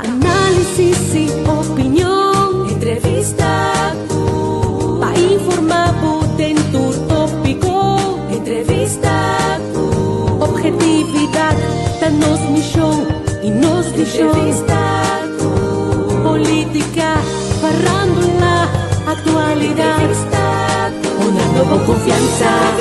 Análisis y opinión, entrevista, para informar dentro tópico, entrevista, objetividad, danos misión y nos visión, entrevista, política, farándula, actualidad, entrevista, una nueva confianza.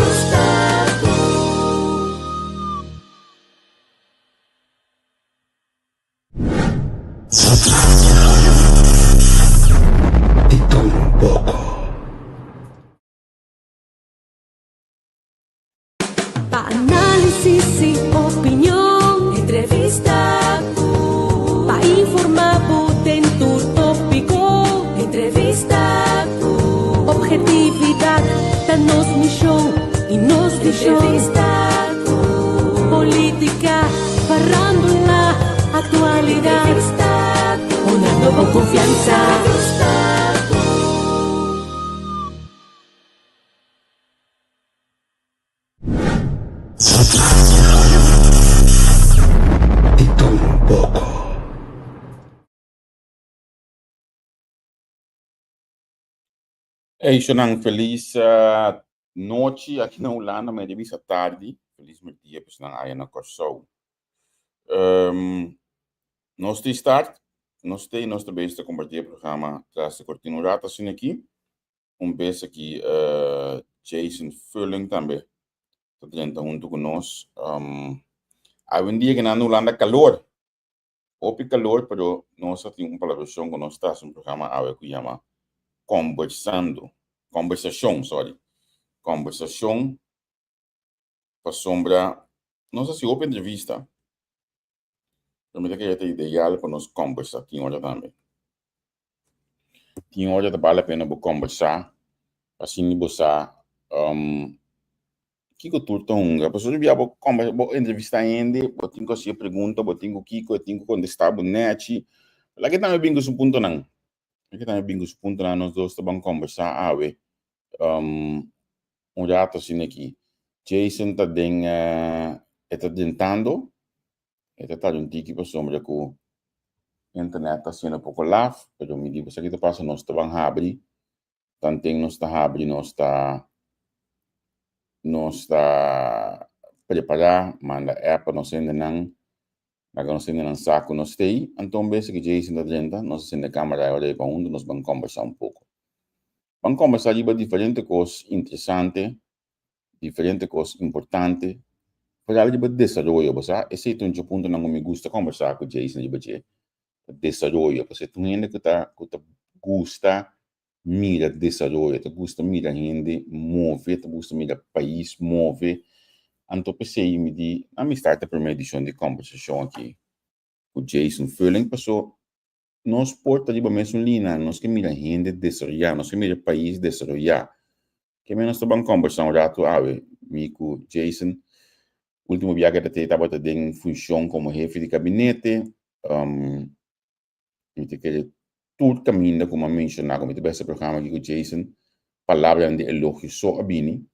Análisis y opinión, entrevista, para informar dentro tópico, entrevista, objetividad, danos misión y nos visión, entrevista, política, farándula, actualidad, entrevista, una nueva confianza. Shonang, feliz noite aqui na Holanda, mas devia ser tarde. Feliz dia para nós aí na Corsou. Nós temos start, nós temos besta compartilhar o programa traz a cortina rata assim aqui. Beijo aqui Jason Furling também. Está dentro junto conosco. Há dia que na Holanda calor. Houve calor, pero nós temos uma palavração que nós estamos no programa agora que chama conversação para sombra, não sei se houve entrevista, eu me que é ideal para nós conversar, tinha hora também. Tinha hora de vale a pena conversar, assim você, que tu tunga, a pessoa via conversa, entrevista ainda, botinho que se pergunta, botinho que botinho contestar, bonete, lá que também bingo su ponto não. Aqui também bingo su ponto não, nós dois estamos conversar, rato assim aqui. Jason está tentando, está um tiki para sombra que a internet está sendo um pouco lavo, mas me digo, se aqui passa, nós estamos abrir, tanto nós está abrir, nós está preparar, manda app, nós ainda não saco, nós tem, então veja que Jason está dentro, nós temos a câmera agora para onde nós vamos conversar um pouco. Vamos conversar sobre diferentes coisas interessantes, diferentes coisas importantes, para algo de desenvolvimento, você? Esse é um ponto que me gusta conversar com Jason sobre desenvolvimento, porque tu ainda que gusta mira desenvolvimento, tu gusta mira gente move, tu gusta mira país move, então pensei me di, a me start a primeira edição de conversação aqui com Jason Furling, passou nós porta de mesmo linha, nós que mira gente desenvolver, nós que mira país desenvolver, que menos estamos conversando um rato, com Jason, último viagem que estava em função como chefe de gabinete, que tudo caminha como mencionar, como esse programa aqui com Jason, palavra de elogio só a Bini,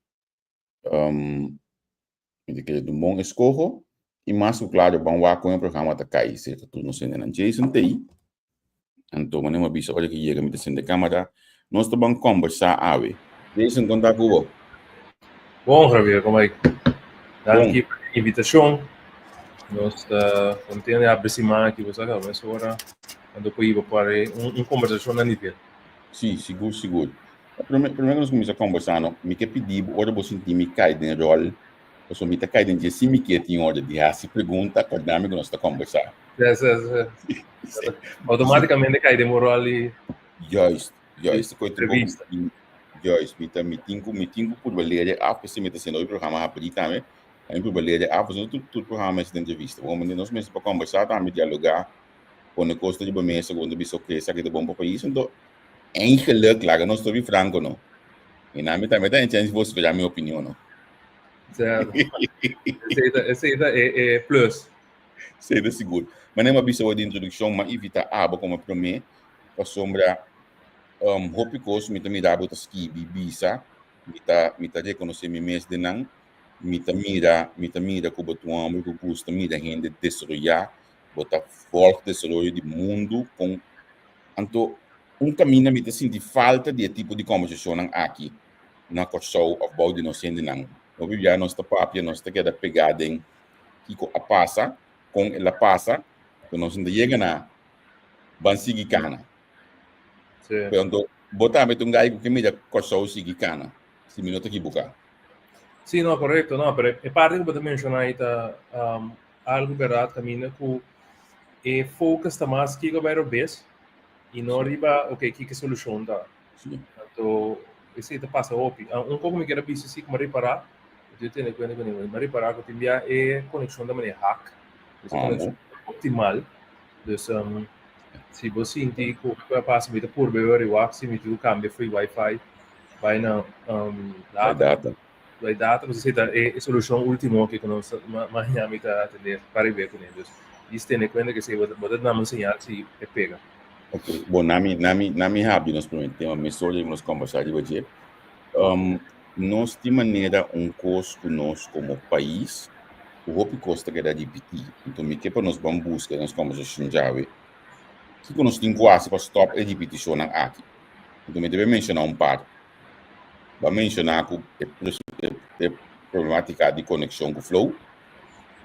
que do bom escorro, e mais claro, vamos lá com o programa da CAI, se tudo não sendo Jason tem. Então, quando eu aviso, olha que chega, me descendo da câmera, nós estamos conversar, Jason, conta com você. Bom, Javier, como é? Danke für die Invitation. Nós contamos a aproximar aqui, você sabe, mas agora, quando eu ir para uma conversação a nível. Sim, seguro. Primeiro nós começamos a conversar, me quer pedir, agora você me cai dentro do rol, você me cai dentro de si, me quer ter hora de se pergunta, acordar-me que nós estamos conversar. Automaticamente cai demorou ali. Joyce, entrevista. Joyce, me tinha por valer a pessoa me está sendo o programa rápido também, aí por valer a fazer tudo programa de entrevista. Vamos nós mesmos para conversar, também dialogar, quando o custo de mesa, quando bicho que sabe de bom para o país, então é claro, nós estou franco não. E na minha também tem chance de você ver a minha opinião não. Certo. Esse é plus. Sei seguro. Mas nem uma bicho de introdução, mas evita como para mim, para sombra hopi coisa me também dá botas que bisa, me tá reconhecer me mês de não, me tá mira como tu amo, que custa mira gente destruir, botar forte desarrollo do mundo com anto caminho me senti falta de tipo de conversação aqui na Kosovo of boude nós sendo não já nós papia nós queda pegada em que a passa com ela passa que nós ainda chega na bansigi cana então botar me tungai que me da Kosovo sigi cana se minuto que buca. Sì, no, corretto, no, però è parte che potete menzionare algo verdade cammina que e focus ta mais que vai bes e não riba ok que solução tá. Então esse te passa opi pouco me quer bicho se como reparar eu tenho que mas reparar que tem é conexão da maneira hack essa conexão optimal dus se você sentir que passa muito por beber e o se me tu cambia free wifi vai na data você tá é solução última que nós Miami tá atender para ver com eles isso tem conta que se você dá uma señal se pega. Ok, bom, nami habi nós prometemos me só nos conversar de hoje. Nós de maneira curso nós como país o hopi costa que da DPT então me que para nós vamos buscar nós conversação já que nós temos quase para stop a DPT show aqui então me deve mencionar par vai mencionar que é problemática de conexão com flow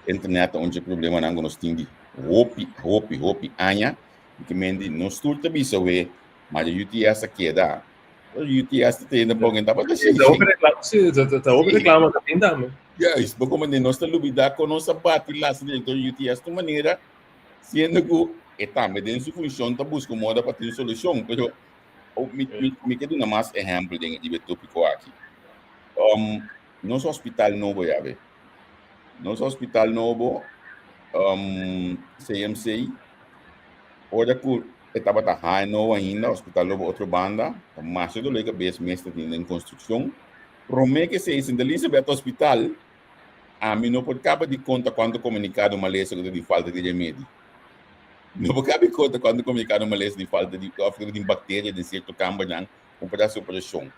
internet onde problema não nós temos hopi anha que mendi nós tudo também sabe mas o UTS aqui dá o UTS tem ainda pouco então para sim tá over reclama também dá meu isso porque como nós está lubida com nossa parte lá dentro do UTS de maneira sendo que está me dentro sua função tá buscando moda para ter solução pero me quero dar mais exemplo de tópico aqui nosso hospital novo já vê nosso hospital novo CMC olha que estava tá novo ainda hospital novo outra banda mas eu liga bem mestre em construção promete que se isso Elizabeth Hospital a mim não pode acabar de conta quando comunicado uma lesão de falta de remédio não pode acabar de conta quando comunicado uma lesão de falta de bactéria de certo campo não um pedaço de operação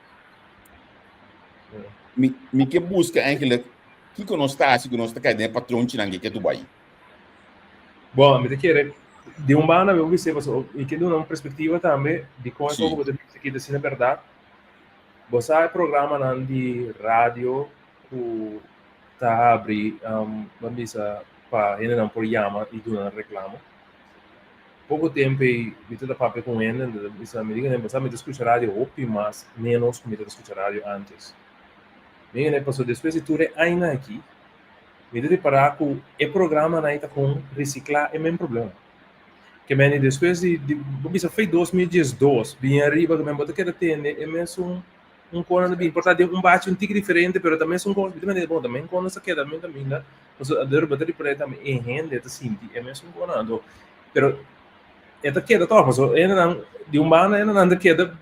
me que busca aquele que nós está assim que nós está caindo patrão tirando que tu vai bom me quer de banda eu vi se e que de uma perspectiva também de como é que você aqui de cena verdade você é programa de rádio o tá abrir vamos dizer para ele não por chama e do não reclamo pouco tempo e tudo papel com ele isso me diga você me escuta rádio opi mas menos como me escuta rádio antes bem né passou depois de tudo ainda aqui me deve parar com o programa na ita com reciclar é mesmo problema que me depois de você fez 2012 bem arriba que me botou que atender é mesmo coisa bem importante bate tique diferente pero também são coisas bom também quando você quer também né você a der bater para também em rende tá senti é mesmo coisa pero esta queda todo mas ainda não de banda ainda não queda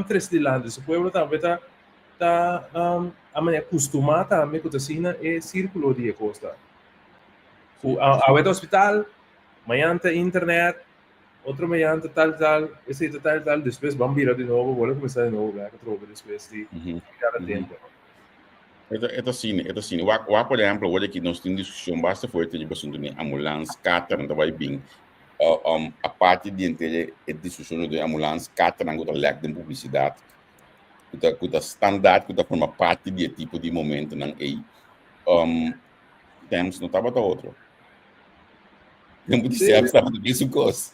três de lá esse povo também tá a maneira acostumada também com a cena é círculo de costa ao hospital manhã internet outro manhã tal esse tal depois vamos virar de novo vamos começar de novo né que troca depois de cada tempo é assim o por exemplo olha que nós temos discussão basta forte de assunto de ambulância cata não vai bem a parte de entre a discussão de ambulância cata não gosta lack de publicidade que standard que forma parte de tipo de momento não é temos não estava outro não pode ser estava do mesmo coisa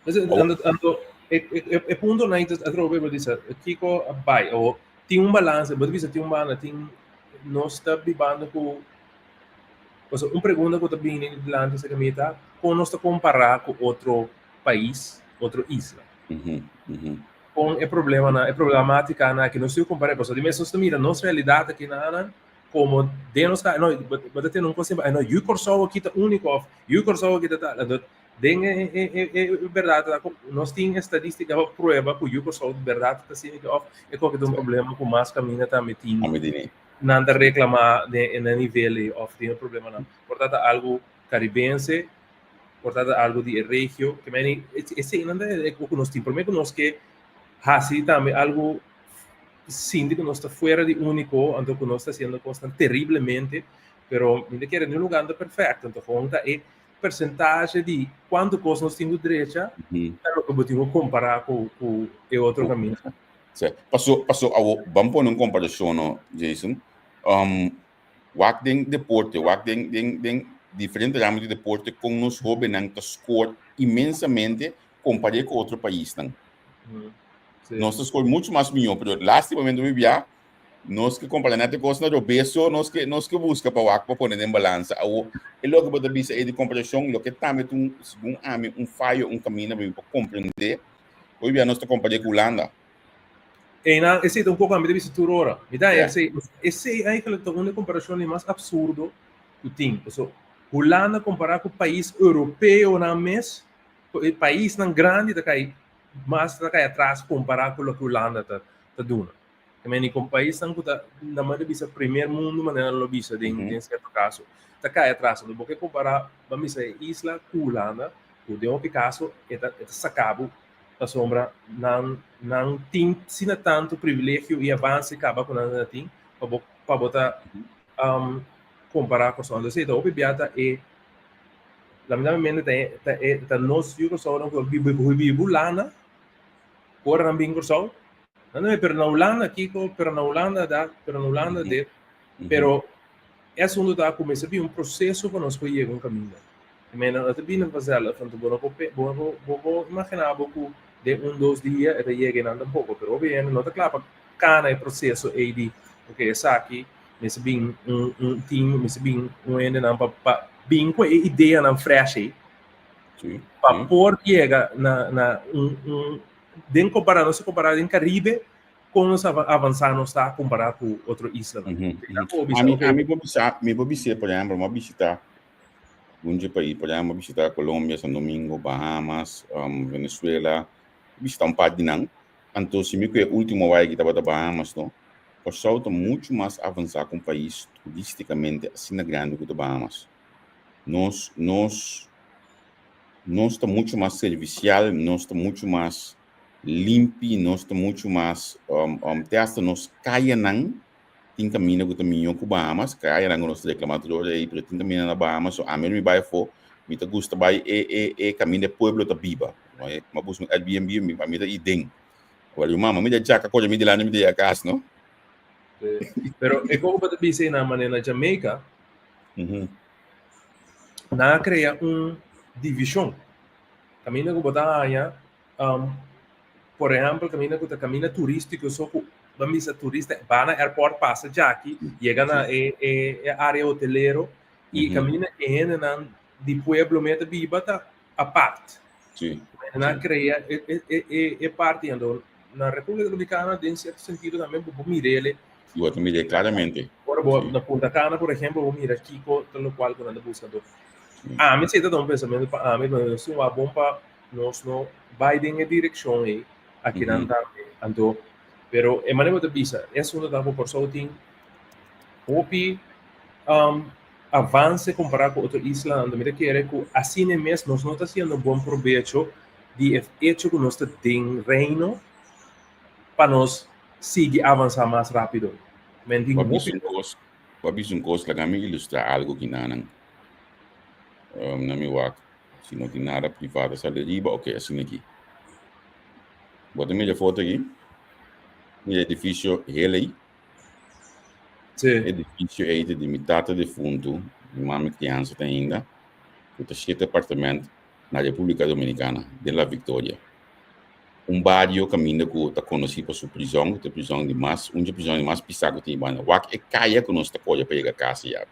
mas é ponto na a troca dizer Kiko vai ou tem balance mas você tem balance tem nós está vivendo com pergunta que está bem delante essa camita com nós está comparar com outro país outra isla com é problemática na que nós se comparar por exemplo nós mira nossa realidade aqui na como de nós não pode ter coisa não o Kosovo aqui tá único o Kosovo aqui tá é verdade nós temos estatística para prova que o Kosovo verdade tá sendo que é qualquer problema com mais caminho também tem nada reclamar na nível of tem problema não portanto algo caribense portanto algo de regio que me esse ainda é o que nós temos primeiro nós que assim também algo síndico nós está fora de único então que nós está sendo constante terrivelmente pero ainda quer no lugar perfeito então conta é percentagem de quanto custa nós temos direita, é o que podemos comparar com o outro caminho. Passou, vamos pôr uma comparação, no, Jason. Wak den deporte, wak den diferente ramo de deporte com nos hobby nang ta score imensamente comparado com outro país nang. Nós score muito mais melhor, pero last momento we via nós que comparando com na obeso, nós que busca para wak para pôr em balança. E logo para bisa de comparação, lo que também um falho, um caminho para compreender. Hoje via nós comparando com Holanda. E não, esse é um pouco a minha vista turora. Esse é uma comparação mais absurdo que tem. Holanda comparar com o país europeu na mês, o país não grande da cai, mas da cai atrás comparar com o que Holanda tá dando. Também com o país não tá na minha vista primeiro mundo, mas não vista em certo caso. Da cai atrás, do porque comparar, vamos dizer, isla com Holanda, o de um caso é sacabo. A sombra não tem sina tanto privilégio e avanço que acaba com nada tem para botar comparar com a onda. Então, o biata é lamentavelmente tá nós digo só não vivo lá na por não bingo só não é per na Holanda aqui per na Holanda de pero é um da começa a um processo para nós chegar um caminho. Mas não também não fazer ela tanto vou imaginar pouco de 2 dias até chegar um pouco, pero obviamente não tá claro para o processo é de porque essa aqui nesse bem time nesse bem ainda não para bem com a ideia não fresh para por chegar na den comparado se comparado em Caribe com os avançados está comparado com outro isla. Me vou visitar, por exemplo, uma visitar país, por exemplo, visitar Colômbia, São Domingo, Bahamas, Venezuela, visitar parte de não. Então, se me que o último vai que estava da Bahamas, não, o pessoal está muito mais avançado com o país turisticamente assim grande que o Bahamas. Nós está muito mais servicial, nós está muito mais limpo, nós está muito mais testa nós caia não tem caminho que também com Bahamas, caia não nós reclamador aí, pero tem caminho na Bahamas, a mim me vai for, me tá gusta vai caminho de pueblo da Biba, não é? Mas busco Airbnb me vai me dar idem. Agora o mama me dá já coisa me de lá me dá a casa, não? Pero é como para dizer na maneira Jamaica, na cria divisão. Caminho que botar aí, por exemplo, caminho turístico só vamos dizer turista vai na airport passa já aqui chega na área hoteleiro e caminha que de pueblo meta biba tá a parte na cria é parte na República Dominicana em certo sentido também vou mirar ele eu também mirei claramente agora na Punta Cana por exemplo vou mirar aqui pelo qual quando buscando me sei um pensamento para me não sou a bom para nós não vai em direção aí aqui na ando pero é maneira de bisa é um da proporção tem avance comparado com outra isla onde me quer que assim mesmo nós não está sendo bom proveito de hecho que nós tem reino para nós seguir avançar mais rápido. Babis um coisa que me ilustrar algo que na minha work se não tem nada privado só deriva ok assim aqui bota minha foto aqui o edifício Helei edifício é de metade de fundo de uma criança tem ainda que 7 apartamentos na República Dominicana de La Victoria bairro caminho que está conhecido por sua prisão de prisão de mais prisão de mais pisado tem banda o que caia que nós está pode pegar casa já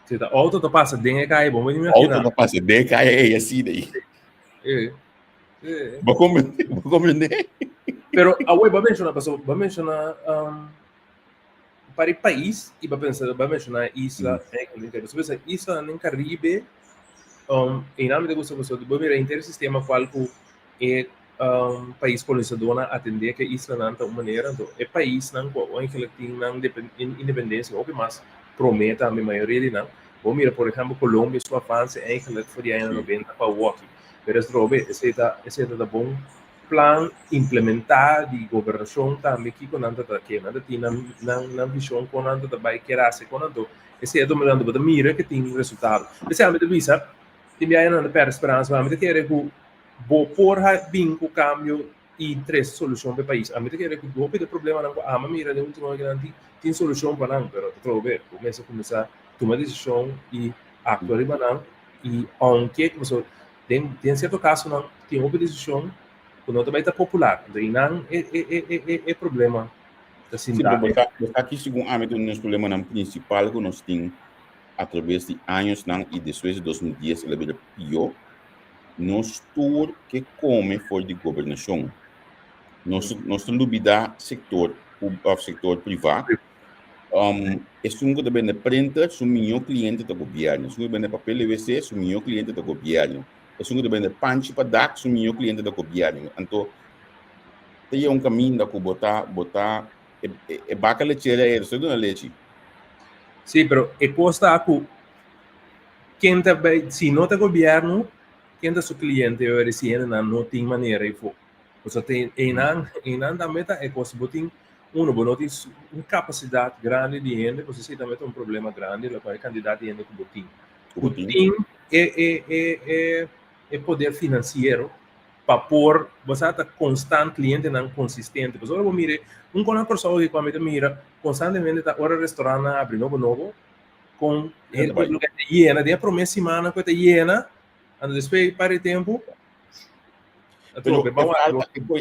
se tá auto tá passa dentro caia bom me auto tá passa dentro caia é assim daí vou compreender pero a web vai mencionar para o país e vai mencionar isla se você isla no Caribe em nome de gosto você vai ver intersistema qual é país colonizador atender que isla não tá uma maneira então é país não que tem independência ou que mais prometa a maioria de não vou mirar por exemplo Colômbia sua avança é que foi em 90 para o walking pero esse é bom plan implementar de governação também que quando anda que nada tem na visão quando anda vai querer ser quando esse é dominando para mira que tem resultado. Esse é a visa, tem aí na per esperança, mas que é que vou porra bem com o cambio e três soluções para o país. A mim que é que vou ter problema não, a mira de último que tem solução para não, pero tu ver, começa a começar tomar decisão e actuar para não e aunque você tem certo caso não tem uma decisão que não também está popular, daí não é problema. Sim, aqui segundo a mim um problema principal que nós temos através de anos não e depois de 2010 ele veio pior. Nós tudo que come fora de governação, nós duvida sector privado. É um que depende printer, é meu cliente do governo. É um que depende papel PVC, é meu cliente do governo. É um que depende punch para dar, é meu cliente do governo. Então, tem um caminho da que botar é vaca lecheira é isso na leite. Sim, pero é costa que quem também se não tem governo, quem é seu cliente eu recebo não tem maneira e for. Você tem não da meta é costa botin não tem uma capacidade grande de gente, você também tem um problema grande lá para candidato de gente que botin. Botin é poder financeiro para pôr você está constante cliente não consistente. Você olha mire uma pessoa que quando mira constantemente está hora restaurante abre novo com ele lugar llena de promessa semana que está llena and depois para o tempo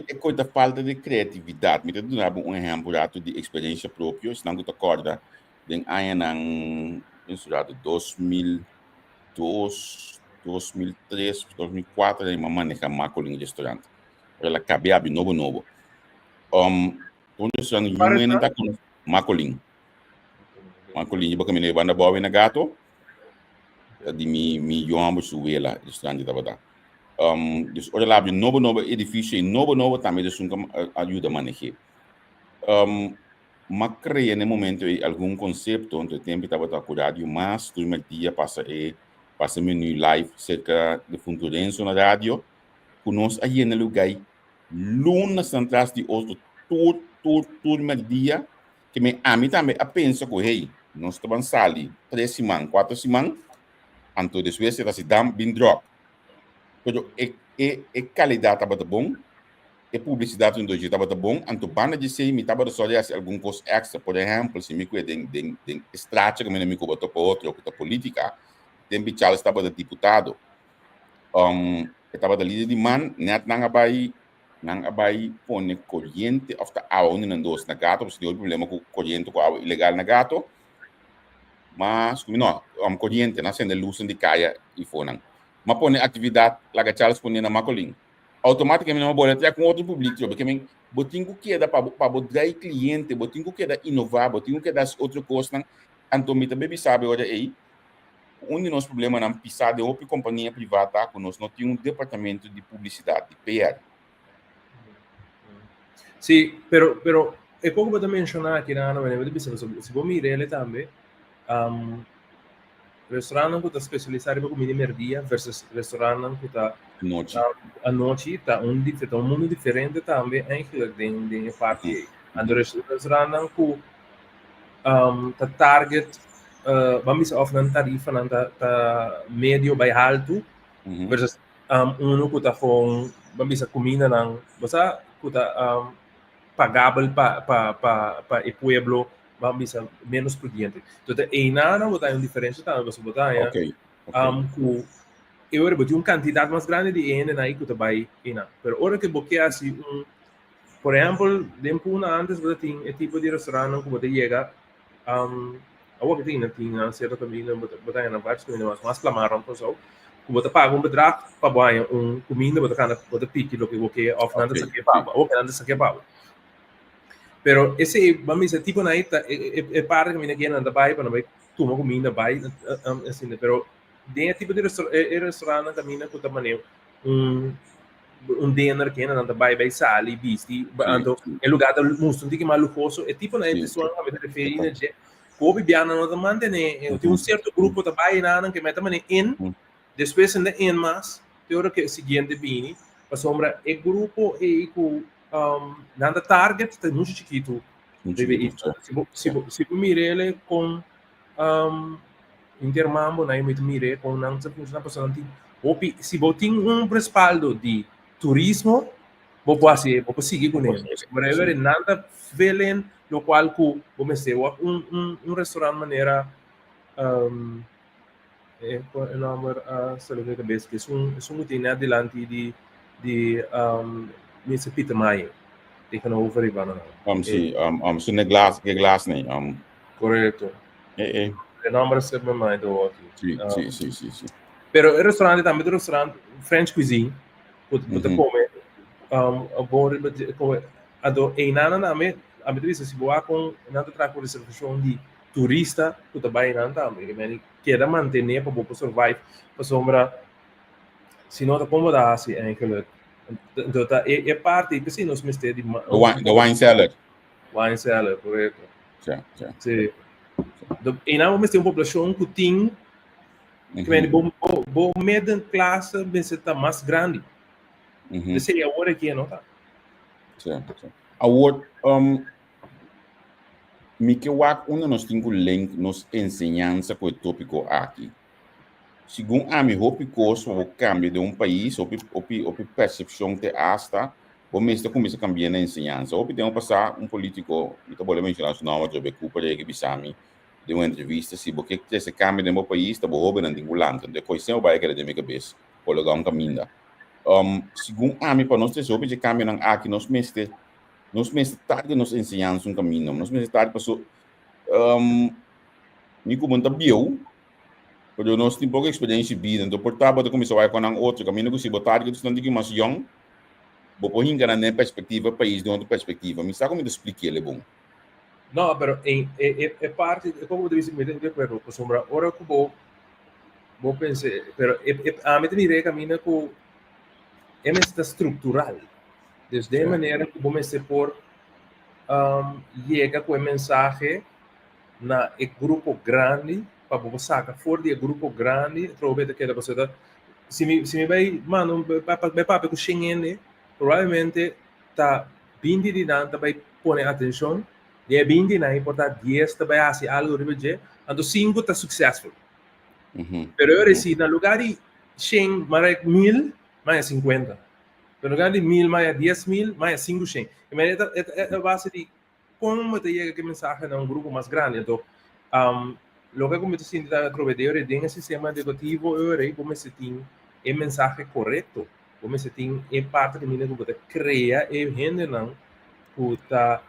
é coisa falta de criatividade. Me dá um exemplo de experiência própria, se não te acorda, em ano em 2002, 2003, 2004, eu manejava Macolin restaurante. Ela acabei de novo. Um restaurante humano está com Macolin, eu caminhei banda boa na gato, de mi joão suela restaurante da verdade. Dus olha lá, novo edifício, novo também de ajuda a manejar. Mas criei no momento algum conceito, onde o tempo estava curado, mas durante o dia passa menu live cerca de funcionamento na rádio, conosco aí no lugar, lunas atrás de outro, tudo no dia, que a mim também penso que, hey, nós estamos sali 3 semanas, 4 semanas, então depois se dá bem drop. Pero qualidade estava bom, publicidade no dia estava bom, então banda de sei me estava só de algum coisa extra, por exemplo, se me cuidem de estratégia que me botou para outro, que política, tem bichal estava de deputado, estava de líder de man, net não vai pôr corrente of the água não dos na gato, porque tem problema com corrente com água ilegal na gato, mas não, corrente não sendo luz de caia e foram. Mas põe atividade lá que Charles põe na Macolin. Automaticamente não pode ter com outro público, porque botinho que é para botar cliente, botinho que é inovar, botinho que é das outras coisas, então me também sabe olha aí, um dos nossos problemas na pisar de outra companhia privada conosco, nós temos departamento de publicidade, de PR. Sim, pero é pouco para mencionar aqui na se vou mirar ele também, restaurante que está especializado em comida merdia versus restaurante que está à noite está um mundo diferente também em parte and restaurante que está target vamos oferecer tarifa na médio by alto versus que está com vamos comida na você que está pagável para o pueblo vamos menos prudente. Então, em nada botar uma diferença também, você botar eu era botar uma quantidade mais grande de gente aí que tu vai ina. Pero hora que boqueia assim por exemplo, tempo antes você tinha tipo de restaurante que você chega agora que tinha certo caminho botar na vários caminhos mas clamaram por isso que você paga bedrag para banhar comida você pique lo que você oferece aqui para ou que antes aqui para pero esse vamos dizer tipo na ita é parte que me ninguém anda vai para não vai tomar comida vai assim pero tem tipo de restaurante também na que também dinner que anda vai sali bisti então é lugar do mundo que mais luxuoso é tipo na ita só a me referir a que o bibiana não manda né tem certo grupo também na que meta também in depois ainda in mas tem hora que seguinte bini para sombra é grupo e com nada target está muito chiquito se mire ele com intermambo na muito mire com não se funciona pessoa opi se botin respaldo de turismo vou seguir com ele mas eu nada velen lo qual ku como se restaurante maneira que é muito adelante de Mr. Peter Mayer tegenover die banana. So ne glass nee. Correcto. El nombre se me mind aqui. Sí. Pero el restaurante também é restaurante French cuisine. Você come ado einana também a me diz se boa com nada trago reservação de turista, tu também não também. Mas queda manter para poder survive, para sombra se não acomodar assim eigenlijk. Então é parte que se nós mestre de the wine cellar. Wine cellar, correto. Sim. E não mestre uma população que tem que bom middle classe bem tá mais grande. Seria a hora que não tá. Sim. Agora me que nós temos link nos ensinança com o tópico aqui. Segundo a mim, o cambio de país, a percepção de hasta, o mesmo começa a cambiar na ensinança. Ou tem passar político, eu vou mencionar o nome de Cooper, que bisami, de uma entrevista, se porque esse cambio de país, está bom, não tem gulante, de coisa não vai querer de minha cabeça, colocar caminho. Segundo a mim, para nós ter sobre de cambio aqui, nós mesmo tarde nos ensinança caminho, nós mesmo tarde passou, me comenta bio. Porque nós temos pouca experiência de vida, então por tábua de começar a com outro caminho que se botar que estão de mais young, vou pôr na minha perspectiva país de outra perspectiva. Me sabe como eu expliquei ele bom? Não, mas é parte como eu disse, me de acordo com sombra. Ora que vou pensar, pero a mim me caminho com é esta estrutural, desde a maneira que vou me por chega com a mensagem na grupo grande para você sacar fora de grupo grande, trouxe daquela pessoa. Se me vai, mano, vai com Schengen, provavelmente tá 20 de nada vai pôr atenção, e é 20 não importa 10 vai assim algo ribeje, então 5 tá successful. Pero eu recebi no lugar de Schengen, mais 1000, mais 50. No lugar de 1000, mais 10.000, mais 5 Schengen. Mas é a base de como te chega que mensagem a grupo mais grande, então logo que começo a sentir a provedor de um sistema educativo eu como se tem o mensagem correto como se tem em parte de mim que você cria e gente não puta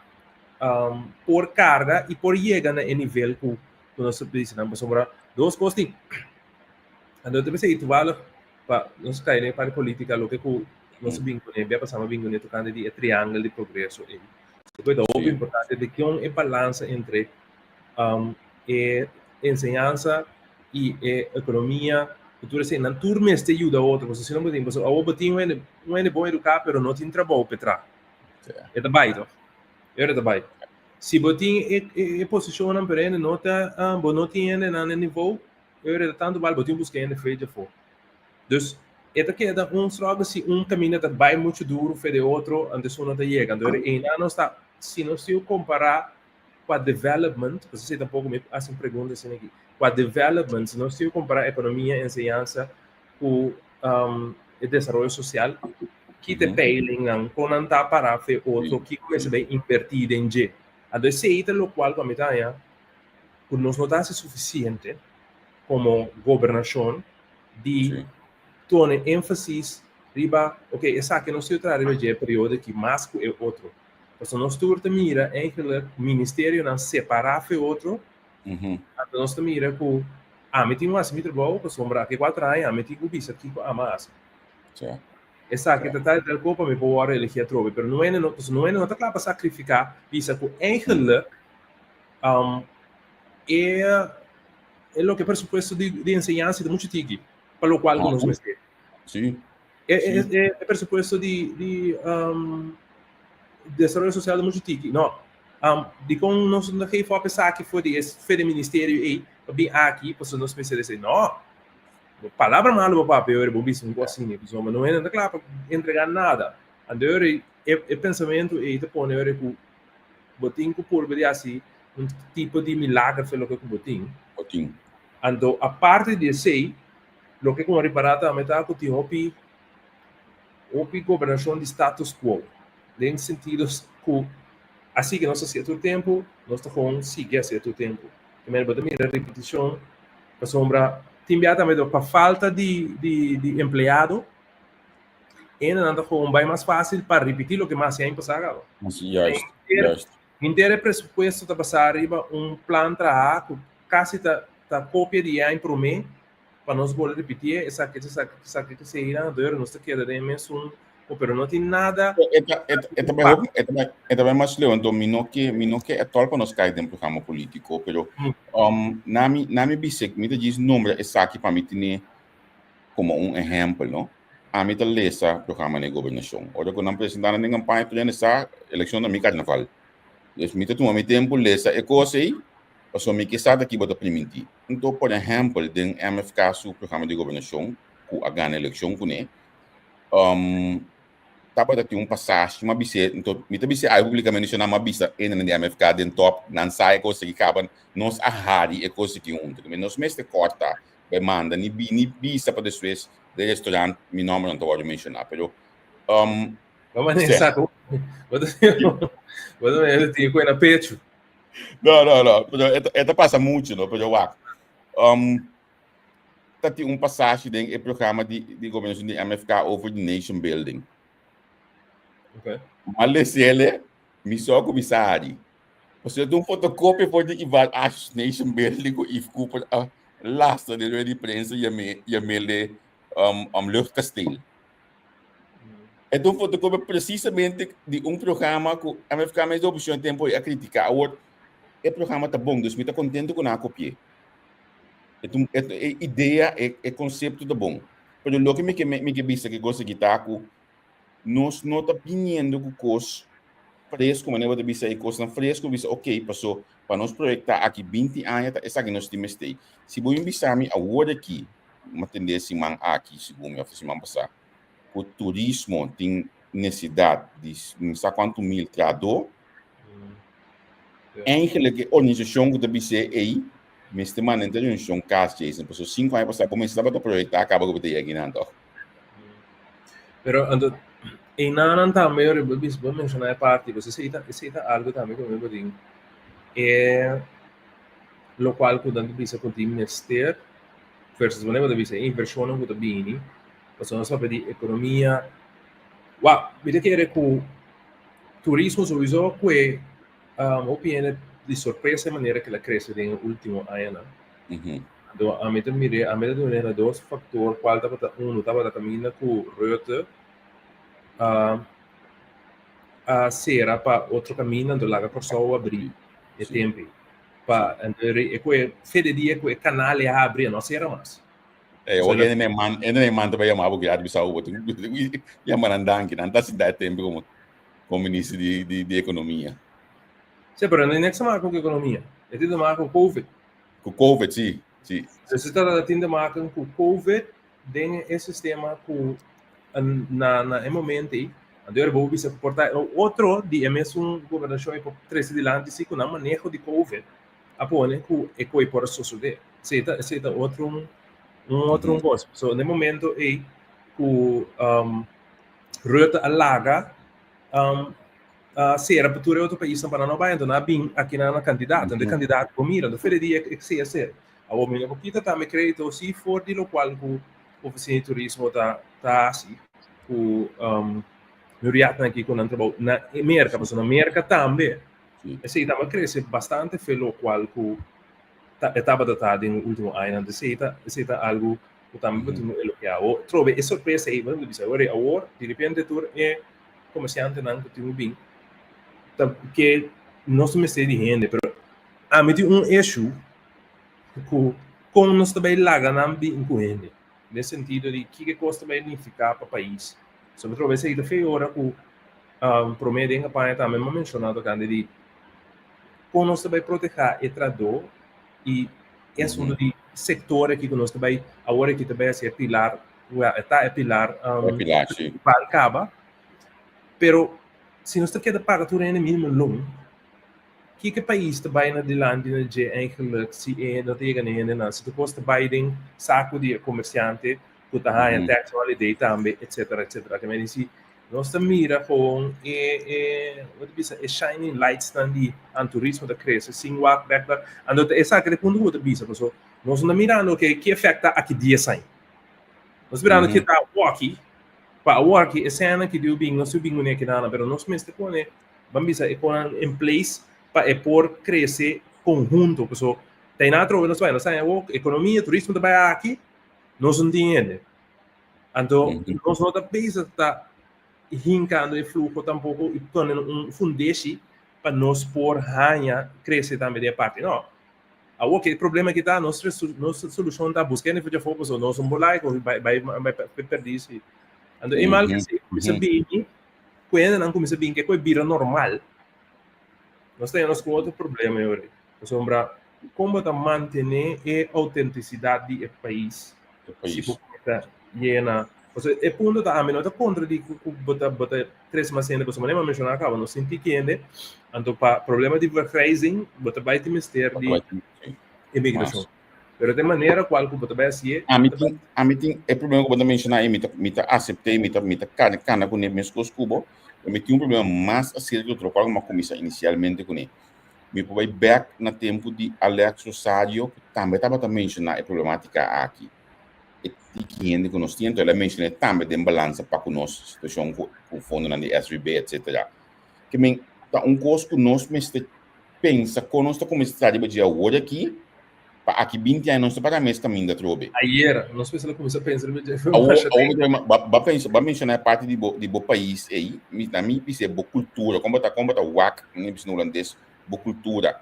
por carga e por chegar no nível que nós precisamos sobre duas coisas então eu pensei tu vale para nós cair para política lo que nós vincula bem passamos vincula tocando de triângulo de progresso e depois é muito importante de que é balança entre enseñanza e economia, cultura, assim, não turma este ajuda a outra, você não pode, você o botinho é bom educar, pero não tem trabalho para trás. É da baita. É da baita. Se botinho é posiciona para ele não tá, não tem ele na nível, é tanto vale botinho buscar ele feito for. Dus это que é strogo se caminho que vai muito duro, foi de outro, antes não tá chegando. Não está, se não se comparar com a development, você tampouco me fazem perguntas assim aqui, com a development, se nós temos que comparar a economia, a ensinança, com o desenvolvimento social, que te peiling, com não está para fazer outro, que começa a invertir em G. Então, se é o qual, como está aí, por nós não está suficiente, como governação, de tornar ênfase, riba, ok, essa aqui não se trata de período que mais que o outro. Então, nós temos mira eigenlijk ministério não separar o outro. Nós temos mira que me tem mais muito bom, que sombra que 4 anos, me tem que bisa que a mais. Essa aqui está de copa me pode eleger trobe, mas não é não está claro para sacrificar bisa que eigenlijk é o que pressuposto de ensinança de muito tigi, para o qual nós mesmos. Sim. É pressuposto de desenvolvimento social de muito tiki. Não, de como nós não queremos pensar que foi de ministério aí, bem aqui, para nós pensar assim, não, palavra mal para papel, eu vou dizer um assim, mas não é nada claro para entregar nada. Então, é pensamento e depois eu botinho por ver assim um tipo de milagre foi o que botinho. Otim. Ando, a parte de sei, lo que como reparata a metade que tem opi governação de status quo, em sentidos que assim que nós certo tempo, nós estamos seguir a certo tempo. Primeiro, bota a repetição, para sombra, imediatamente para falta de empregado, e não está com bem mais fácil para repetir o que mais é passado. Inteiro pressuposto está passar arriba plano para quase tá cópia de a imprimir para nós poder repetir essa que se irá dor nós queda de mesmo pero não tem nada é também mais leão então mino que é tal para nós cair dentro do programa político pero nami bisek me diz número essa aqui para mim ter como exemplo não a mim tá lesa programa de governação ora quando apresentar na campanha para nessa eleição da minha carnaval es me tu me tempo lesa é coisa aí passou me que sabe aqui bota permitir então por exemplo den MFK su programa de governação com a ganha eleição com né tapa dati passagem uma bise então me bise a publicamente mencionar uma bisa na MFK den top não sai coisa que acaba nós a hari é coisa que também nós mestre corta manda ni bisa para depois de restaurante mi nome não pode mencionar pero vamos nessa Bueno, ele tinha coisa na pecho. Não, pero passa muito, não, pero tem passagem do programa de governação de MFK over the nation building. Okay. Mas ele me só comissário. Você tem fotocópia pode ir a nation building e fica a lasta de prensa e a mele luchtkasteel. Então, fotocópia precisamente de programa que a MFK mais opção tempo a criticar. Agora, o programa está bom, então me está contente com a cópia. Então, a ideia, o conceito está bom. Mas o que me vista que gosta de estar com nós não está pedindo que coisa fresco, mas não está vista coisa fresco, vista ok, passou para nós projetar aqui 20 anos, essa que nós temos aí. Se vou investir agora aqui, uma tendência man aqui, se vou me oferecer passar. O turismo tem necessidade de não sei quanto mil criador. Eigenlijk a organização que deve ser aí, mas tem uma organização que é por 5 anos para começar a projetar, acaba com o que tem aqui. Pero ando em nada também eu vou mencionar a parte, você cita algo também que eu me digo, é lo qual quando bisa com o ministério versus quando deve ser inversão com o bini. Nós vamos de economia. Me querer que o turismo sowieso que opinião de surpresa de maneira que ela cresce no último ano. Então, a mim tem dois fatores. Qual estava da caminho com Reuters a ser para outro caminho do lago por só abrir o tempo. Para e que fede dia que o canal é abrir não será mais. Hoje ele nem manda para chamar porque já bisa o outro e mandar que não está se dá tempo como ministro de economia. Sim, mas não é que se marca com economia. É tudo marca com COVID. Com COVID, sim. Se você está tendo marca com COVID, tem esse sistema com na momento aí, agora vou bisa portar outro de mesmo governação para 13 de lá de com o manejo de COVID, apone com eco por suceder. Se tá outro negócio. So, no momento aí, o Reuters alaga se era para outro país para não vai, então não bem aqui na candidato, de candidato comida, do feria que se ser. A homem pouquinho também crédito se for de lo qual o oficina de turismo tá assim, o Muriat aqui com trabalho na América, mas na América também. Esse também cresce bastante, pelo qual o estava datado no último ano, de algo que também continua elogiado. Trove é surpresa aí, vamos dizer, agora de repente tu é comerciante não continua bem, que não se me sei de renda, mas a mim tem issue como nós também larga não bem com renda, nesse sentido de que custa bem significar para o país. Sobre trove aí da feia hora que prometem a campanha também mencionado que de como nós também proteger o trabalhador e é um de setor aqui que nós também agora que também é pilar para acaba pero se nós quer pagar tudo ainda mínimo longo que país te bijna die landen die eigenlijk zie dat tegen een en ze de kosten beiding saco die comerciante put a high tax holiday também etc. Que men zie nós mira gewoon wat bisa shining lights dan die aan toerisme da cresce sim walk back daar en dat is aquele ponto wat bisa so nós não mirando que afeta aqui dia sai nós mirando que tá walkie para walkie é cena que deu bem nós subimos né que nada pero nós mesmo com né vamos bisa é com em place para por crescer conjunto pessoal tem nada trouxe nós vai nós sai economia turismo também aqui nós não entende então nós não tá pensa tá hincando o fluxo tampouco e tornando fundesi para nós por ganhar crescer também de parte não o problema que tá nossa solução tá buscando fazer foco so nós vamos lá e vai perder isso então é mal que se começa bem quando não começa bem que coisa vira normal nós temos outro problema agora sombra como tá manter a autenticidade do país se está llena é ponto da ameno tá contra de bota 3 macenas que você mencionar acaba não senti que ainda então para problema de vergrijzing bota vai ter mistério de imigração pero de maneira qual que bota vai assim a mim tem é problema que você mencionar mita aceitei mita cana com nem mesmo cubo eu tinha problema mais assim que eu uma comissão inicialmente com ele me vai back na tempo de Alex Rosario que também estava mencionar a problemática aqui e que ainda conosco então ela menciona também de balança para conosco situação com o fundo na SVB etc que men tá coisa que nós mesmo pensa conosco como está de dia hoje aqui para aqui 20 anos para mês caminho da trobe ayer nós pensamos começar a pensar vai mencionar a parte de bo país aí na minha pisa bo cultura como tá WAC nem no holandês bo cultura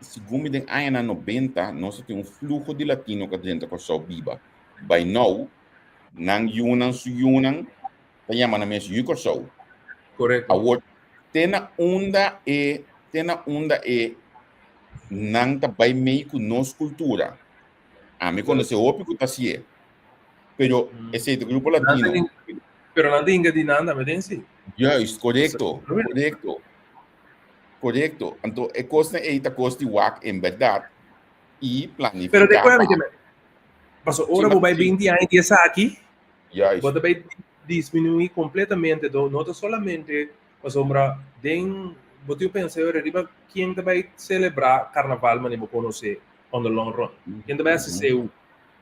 segundo den anos 90 nós temos fluxo de latino que dentro com só biba by now nang yunan tá chamando mesmo yukorsou correto agora tena onda nang tá by meio com nossa cultura a me conhece o que tá assim pero esse grupo latino pero não tem de nada me disse yes correcto então é coisa de WAC em verdade e planificar pero recuerda que passou ora vai 20 anos de aqui você vai diminuir completamente não solamente a sombra den você pensa eu arriba quem vai celebrar carnaval mas não conhecer on the long run quem vai assistir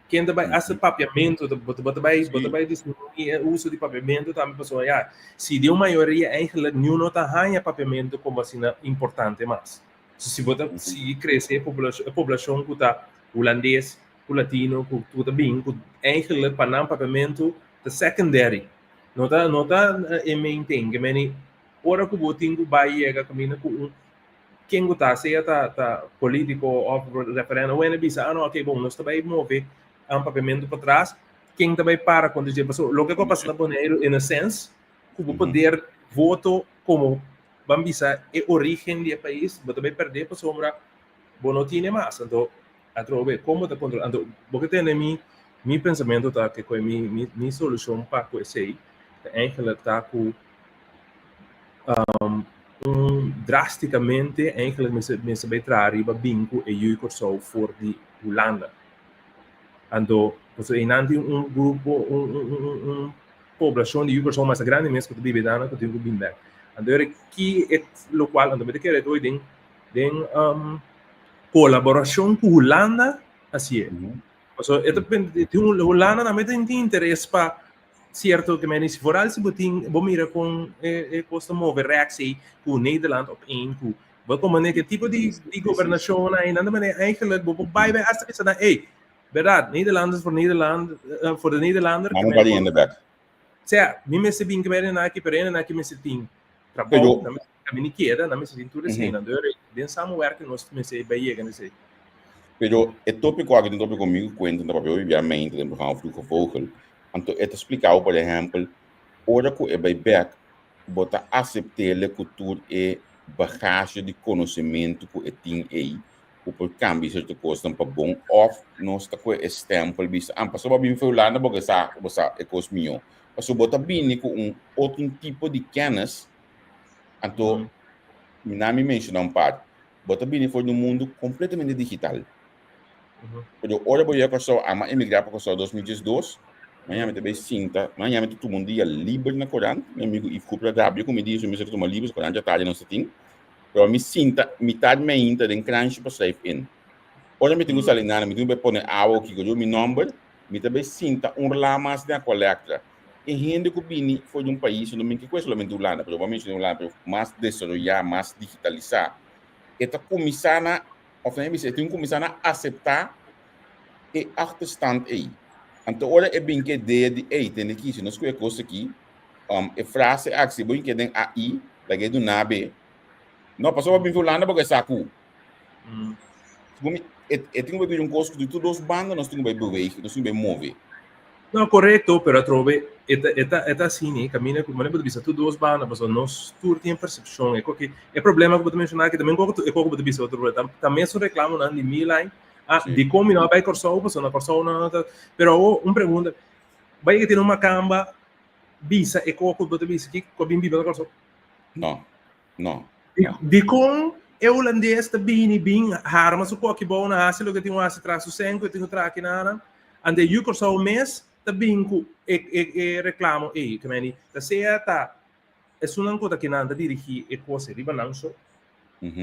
quem vai fazer papiamento você vai diminuir o uso de papiamento também pessoal se de uma maioria eigenlijk não tá ganha papiamento como assim importante mas se crescer a população que tá holandês o latino que tudo bem eigenlijk para não papiamento the secondary não tá em maintain que meni ora que o tingo vai chegar caminho com quem está seja tá político ou referendo ou bisa não ok bom nós também mover papiamento para trás quem também para quando já passou o que passa na Bonaire in a sense como poder voto como bambisa é origem do país mas também perder para sombra bom não tinha mais então a trobe como tá controlando porque tem mi pensamento tá que com mi solução para com esse eigenlijk tá com drasticamente eigenlijk me se vai trazer bingo e eu sou for de Holanda então você inandi grupo população de Yugoslávia mais grande mesmo que vive dana que tem que vir back então aqui é o qual então me quer dois den colaboração com Holanda assim é então depende de Holanda não tem interesse para certo que men se vooral se botin bomira com costa mover reactie com Nederland op één com wat komen que tipo de governação aí nada mais eigenlijk bo bij as que sana verdade Nederlanders voor Nederland voor de Nederlander que men in the back sea mi me se bin que men aqui perene na que me se tin trabalho na me queda na me se tin tudo assim na dore den somewhere que nós me se vai chegar nesse pero é tópico aqui dentro comigo cuento na papel obviamente dentro do fluxo vogel então é te explicar por exemplo ora que é vai back bota aceitar a cultura e bagagem de conhecimento que tem aí o por cambio certo coisa para bom off nós está com stempel bis passou para mim foi lá na boca essa é coisa minha passou bota bem com outro tipo de canas então me mencionar par. Bota bem foi num mundo completamente digital. Porque ora boia que só ama emigrar para só 2012. Manhã me também sinta, manhã me todo mundo dia livre na Corã, meu amigo e fui para Gabriel como diz, eu me sinto livre, Corã já tarde não se tem. Pero me sinta metade me inta den crunch para sair in. Ora me tenho salinana, me tenho que pôr água aqui com o meu número, me também sinta lá mais da coleta. E rende que bini foi de um país, não me que coisa somente Holanda, provavelmente na Holanda, mais desarrollado, mais digitalizado. Eta começar a, tem começar a aceitar e achterstand aí. Então, ora é bem que de aí tem aqui, se nós qualquer coisa aqui, a frase axi, bem que tem aí, da que do nabe. Não, passou para bem Holanda porque saco. E tem que ver um custo de todos os bandos, nós temos que beber, nós temos que mover. No, corretto, però trove, eta assim, cammina, ma ne potete vista, tu due sbana, ma sono tutti in percezione, ecco che il problema che potete menzionare, che também è quello che potete vista, também sono reclamo di Milan, di come non vai corso, sono corso, però un pergunta, vai che tiene una camba, visa, e quello che potete vista, che con bimbi per corso? No. Di con e olandese sta bini bin harma su qualche buona asilo che ti muasi tra su senko e ti tra che nana ande io corso un mes ta binku e reclamo e che meni ta sia ta è su una cosa che nanda dirigi e cose ribananso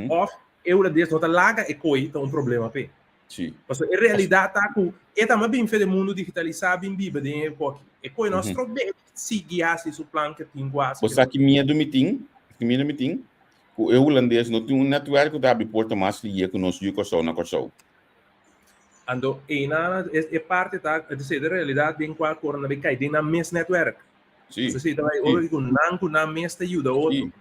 of e olandese nota laga e coi ta un problema pe sì perché in realtà ta cu e ta ma bin fede mundo digitalizzato bin bibe de qualche e coi nostro be si guiasi su plan che tin quasi você que minha do meeting o holandês não tem netwerk que abre porta mais que com nós e corso na corso. Ando e nana e parte ta de realidade bem qual corona be cai na mes network. Sì. Se tá ora com na mes te ajuda outro.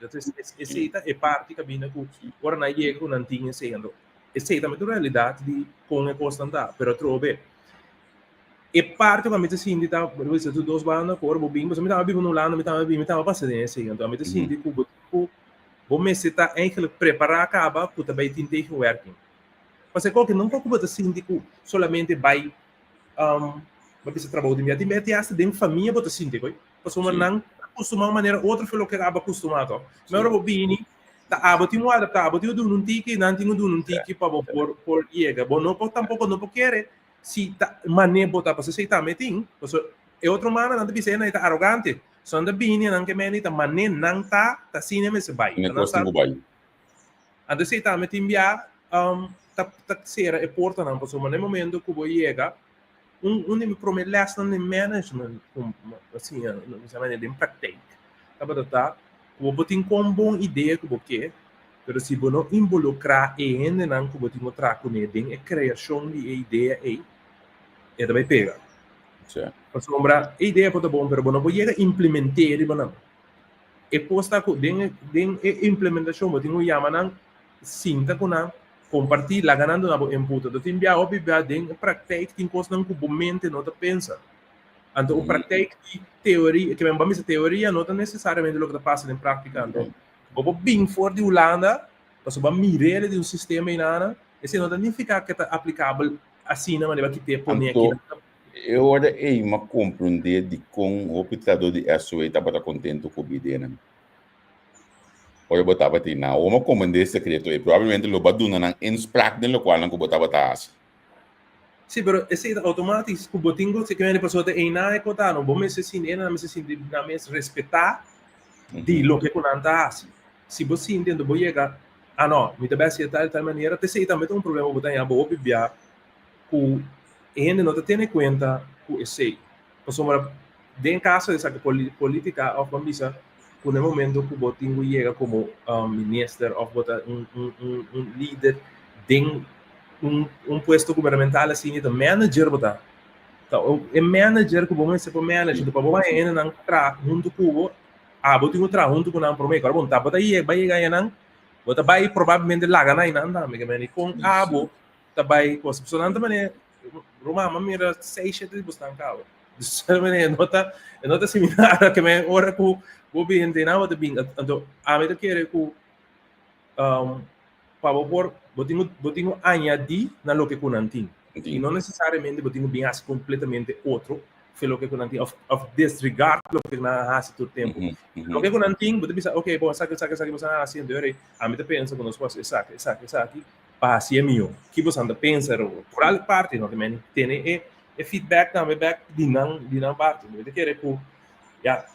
Essa é parte que bina com ora na chega com antinha sendo. Essa é também realidade de com é constante, pero trobe. E parte que a meta sim de tá, você tu dois banda por bobinho, mas me tava vivendo lá, me tava passando assim, então a meta sim de vou me está eigenlijk preparar acaba para também tentar working. Mas é que não preocupa assim de solamente vai você trabalha de minha mete essa de família bota assim de coi. Mas uma não acostumar maneira outra foi o que acaba acostumado. Mas agora o bini tá abati um adaptado, eu dou um tique, não tenho dou um tique para por chega. Bom não pode tampouco não pode querer se tá maneira botar para se tá meting, mas é outro mana não deve ser não tá arrogante. Só da bini não que meni tá maneira não tá cinema se vai. Não gosto de vai. Ando se tá meting via tá ser é porta não, mas no momento que vou chegar me promete no management assim, não se chama de prática. Tá vou botar com boa ideia que vou querer, mas se vou não involucrar ainda não que vou ter outra com ele, é criação de ideia aí, é também pega. Certo. Mas a ideia pode bom, mas não vou chegar implementar não. E posta com den implementação, vou ter um chama não, sinta com não compartilhar lá ganhando na input, do time já obviamente den prática que coisa não que mente não tá pensa. Então, o prática de teoria, que vamos a teoria, não é necessariamente o que está passando em prática. Então, o bem for de Holanda, você vai mirar de um sistema inana, esse não significa que está aplicável assim na maneira que te põe aqui. Eu olha aí, mas compreender de com o operador de SOE estava contente com o bidena. Olha, botava te na, uma comandante secreto, e provavelmente lo baduna na inspraak den local não que botava taas. Sì, però è automatico che botingo se che persone e na e cotano, bo messe sin e na messe sin di na messe respettar di lo che conanta asi. Si bo si intendo bo llega no, mi deve essere tal maniera, te sei también un problema botar ya bo bibia ku e non te tiene cuenta ku sei. Insomma, den caso de esa política of bambisa con el momento que botingo llega como minister of bota un líder den un puesto governamental assim de manager botar então é manager que vamos ser para manager depois vamos ainda não tra junto com botinho tra junto com não por meio agora bom tá bota aí vai ganhar não bota vai provavelmente lá ganhar não dá me que com abo tá vai coisa pessoal não também Roma mamira 6-7 buscan cabo justamente nota similar que me ora com vou bem entender nada bem então a meta querer com para favor botinho añadir na lo que kunantin e não necessariamente botinho bem assim completamente outro lo que con anting of disregard lo que na hasi todo tempo. Lo que con anting, você pensa, ok, bom, sabe você assim, dore, a mim pensa quando você faz essa aqui, passa é meu. Que você anda pensa, por ali parte, não também tem e feedback também back dinang parte. Você quer que ja,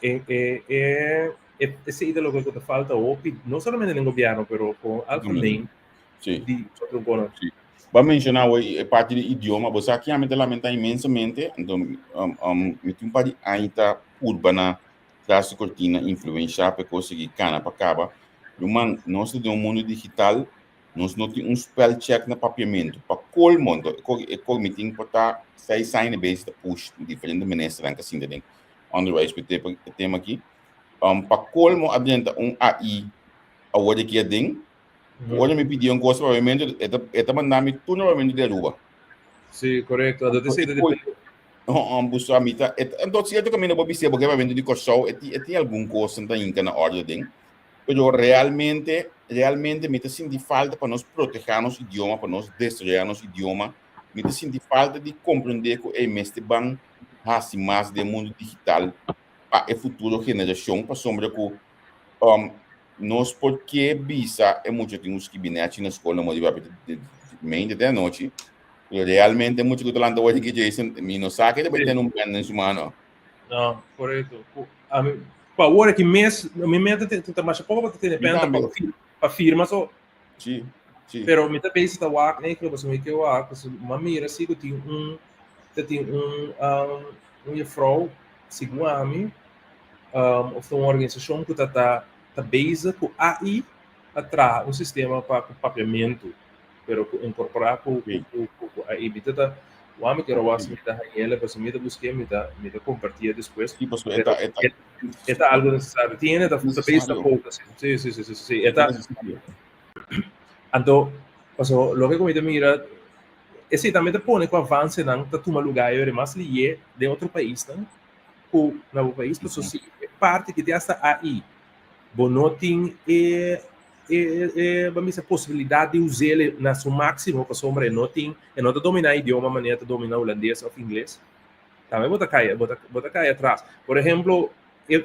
esse ideia que te falta hoje, não somente no governo, mas com alfabet de outro governo. Vamos mencionar a parte do idioma, você aqui a gente lamenta imensamente, então, me tem um par de ainda urbana, traz cortina, influência, para conseguir cana para acaba. Mas nós temos um mundo digital, nós não temos spell check no papiamento, para qual mundo, e me tem para estar, sai na base da push, diferente maneiras, que assim, tem, underwise, o tema aqui, para qual mundo adianta AI, a hora que é ding, hoje me pediu coisa provavelmente é mandar-me tudo novamente de rua. Sim, correto. Até sei de buscar a mita. Então se eu caminho para bispo porque vai vender de corsão, tem algum coisa então na ordem ding. Pero realmente me está sentindo falta para nós proteger nosso idioma, para nós destruir nosso idioma. Me está sentindo falta de compreender que é mestre bang assim mais do mundo digital para a futura geração, para sombra que nós porque visa é muito temos que vir na escola não motiva de mente da noite realmente é muito que talento hoje que Jason me não sabe que deve ter plano humano não correto a mim para hora que mês me mete tenta mais pouco para ter penta para firma só sim pero me tá pensa tá nem que você me que uma mira assim que tem uma frau segundo a mim of uma organização que tá base com AI atrás um sistema para papiamento, pero incorporar com AI bitata o homem que era o assunto da ela para me buscar me da compartilhar depois tipo é algo necessário tiene da base da pouca sim é então passo logo como mira esse também pone com avanço não tá toma lugar é mais lié de outro país não o novo país para parte que tem essa AI bonoting vamos dizer possibilidade de usar ele na seu máximo para sombra noting e não dominar idioma maneira de dominar holandês ou inglês também bota cair atrás por exemplo eu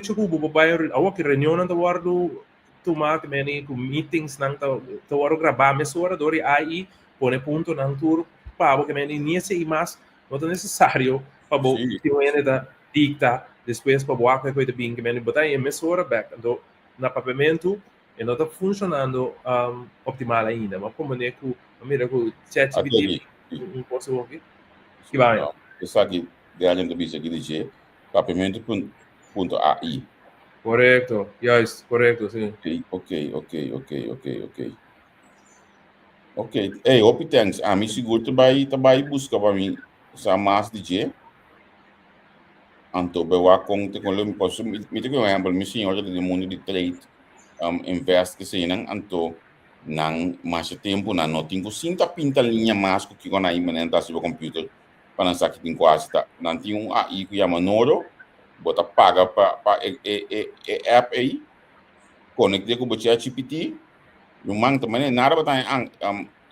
chupo o bairro a que reunião não guardo tomar também com meetings não tô guardo gravar mas hora dori aí põe ponto não tur para que nem nesse e mais não é necessário para bo que o ainda dicta depois para boa coisa bem que men botar em mesura back então na papiamento e não está funcionando optimal ainda mas como é que mira que ChatGPT posso ouvir que vai isso aqui ganhando bicho aqui de papiamento.ai correto yes correto sim ok hey hope thanks a mim seguro vai buscar para mim essa mais DJ anto bewa kong te kolom posso me te ko exemplo mi senhor do mundo de trade invest que se nang anto nang mais tempo na não tenho cinta pinta linha mais que quando aí menenta seu computer para lançar que tem quase tá não tem AI que chama Noro bota paga para app aí conecte com o ChatGPT no man também nada para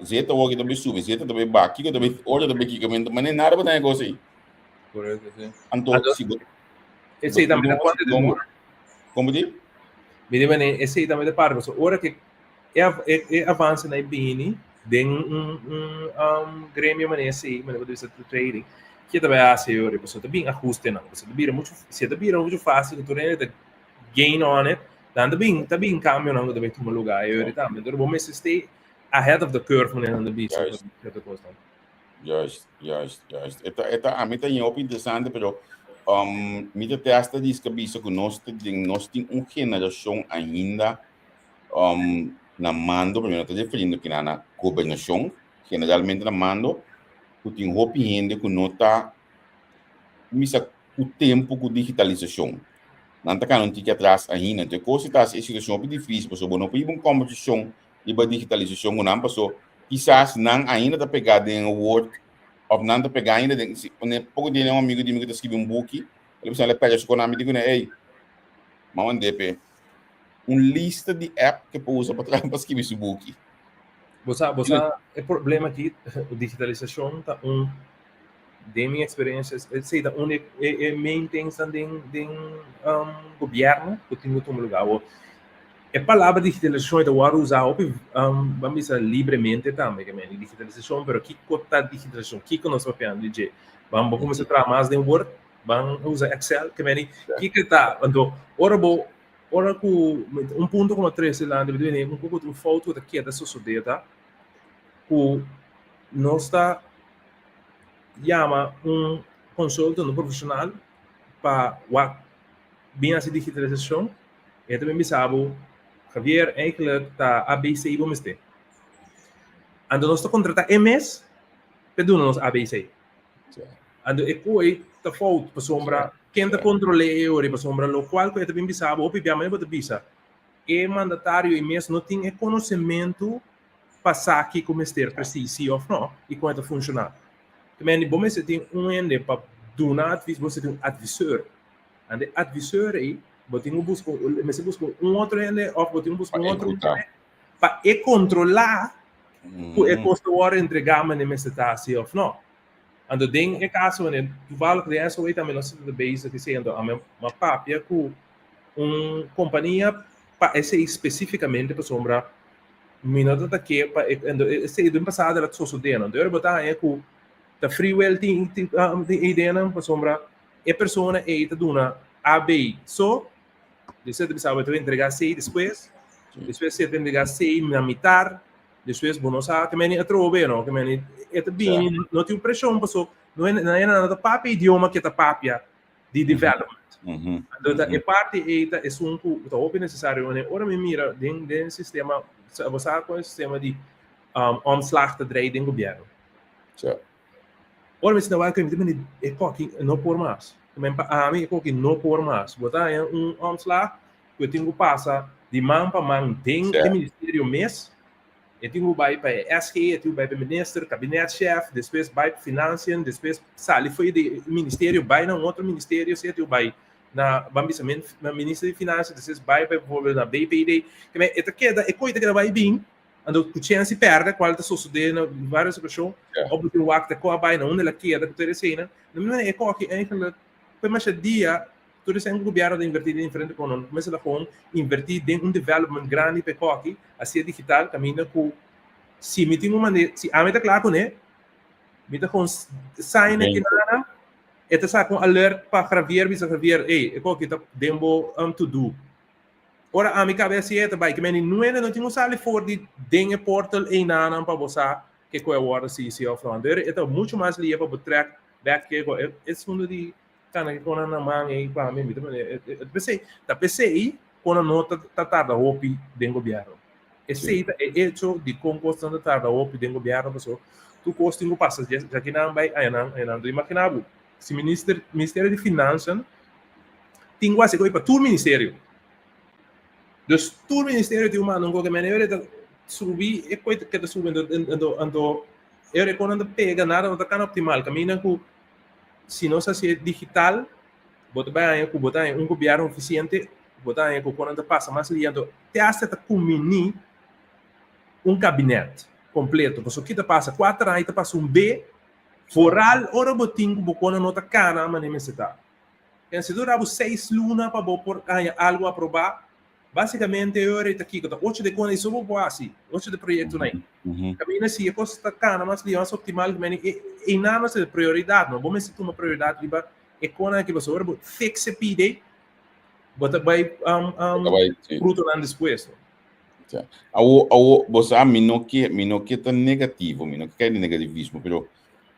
zeta o que também sube zeta também baki que também olha também que também nada para negócio aí correto sim anto se esse também da quanto de como diz me diga esse também da parte so ora que é avança na BNI tem grêmio manesse mas vou dizer trading que também a senhora pessoa também ajuste não você vira muito fácil tu ainda gain on it também cambio não deve tomar lugar eu também então vamos stay ahead of the curve né na bicho Just. Esta a mim tem opinião interessante, pero me te testa diz que bicho que nós temos uma geração ainda na mando, primeiro estou referindo que na governação, generalmente na mando, que tem opinião que não está misa o tempo com digitalização. Não está não fica atrás ainda, então coisa está a situação é difícil, porque não pode uma competição de digitalização, não passou quizás não ainda está pegado em Word ou não está pegado ainda se pouco de um amigo de mim que está escrevendo book ele precisa pega isso com a amigo né ei mas DP lista de app que pode usar para escrever esse book você é problema aqui a digitalização tá de minha experiência, sei da onde main things den governo que tem no lugar. A palavra digitalização é agora usar vamos dizer livremente também, que é digitalização, mas que cota digitalização, que nós vamos fazer, vamos começar a trabalhar mais de Word, vamos usar Excel, que é que está, então, ora com ponto como 3 lá, deve um pouco de foto daqui da sociedade, que nós está chama consultor profissional para bem essa digitalização, e também sabe Javier eigenlijk está ABC vamos ter. Ando nós contratar MS, pedo nós ABC. Ando e coi tá falta para sombra, quem tá controle ore para sombra lo qual que também sabe, ou piamente para bisa. É mandatário e MS não tem conhecimento passar aqui como ester preciso ou não e como é funcionar. Também bom você tem ende para do nada você tem advisor. Ande advisor aí botinho busco outro ende ou botinho busco outro para controlar o custo hora entregar mas nesse tá se ou não. Ando den é caso né tu vale que essa aí também nós da base que sendo uma papia com companhia para esse especificamente para sombra minuto da que para esse do passado era só dentro de botar é com da free will tem ideia para sombra é pessoa é tá dona AB so você deve saber tu entregar 6 depois você tem entregar 6 na metade depois bonus a que meni atro bem não que meni é bem não tem pressão passou não é nada papo idioma que tá papia de development então é parte é assunto tá open necessário né ora me mira den sistema você com o sistema de omslag te draaien den governo ora me se vai que me é coque não por mais também a mim é coque não por mais botar omslag que tenho passa de man para man tem ministério mês eu tenho vai para SK, eu tenho vai para ministro, cabinet-chefe, depois vai para finanças, depois sai foi de ministério, vai na outro ministério, você tem vai na bambisamente na ministro de finanças, depois vai para na BPD, que é queda é coisa que vai bem, ando com chance perde, qual está sucedendo em várias situações, ou tem o acta com vai na onde ela queda, que terceira, não é que é que mais dia tudo isso é governo de invertir em frente com nós, mas ela com invertir em development grande para coque, assim digital caminha com se me tem uma maneira, se a meta claro com né, me tá com sign aqui nada, eta sa com alert para Javier, bisa Javier, é coque tá dembo to do. Ora a minha cabeça é também que me não tem sali for de dengue portal em nada para você que coisa agora se ao front, é muito mais livre para track back que é segundo de kana ko na naman ay pa mi PC aí quando nota tarda hopi den governo esse é hecho de concurso da tarda hopi den governo pessoa tu costinho passa já que não vai aí não do imaginado se ministério de finanças tem quase coisa para todo ministério dus todo ministério tem uma não qualquer maneira de subir é coisa que está subindo ando eu quando pega nada não está optimal caminha com se não se é digital, botar um governo eficiente, botar em quando passa mais liando, te acha que combine gabinete completo, porque aqui te passa 4 anos, te passa B, foral, ora botinho, quando não tá cara, mas nem me está. E se dura 6 lunas para por algo aprovar, basicamente eu era aqui, que 8 de quando isso vou assim, 8 de projeto aí. Caminha se a coisa está cara, mas liando optimal, e nada é prioridade, não vamos ter uma prioridade riba é quando que você vai fixe pide, bota vai fruto lá depois. Você a mim não que tá negativo, mim não que é negativismo, pero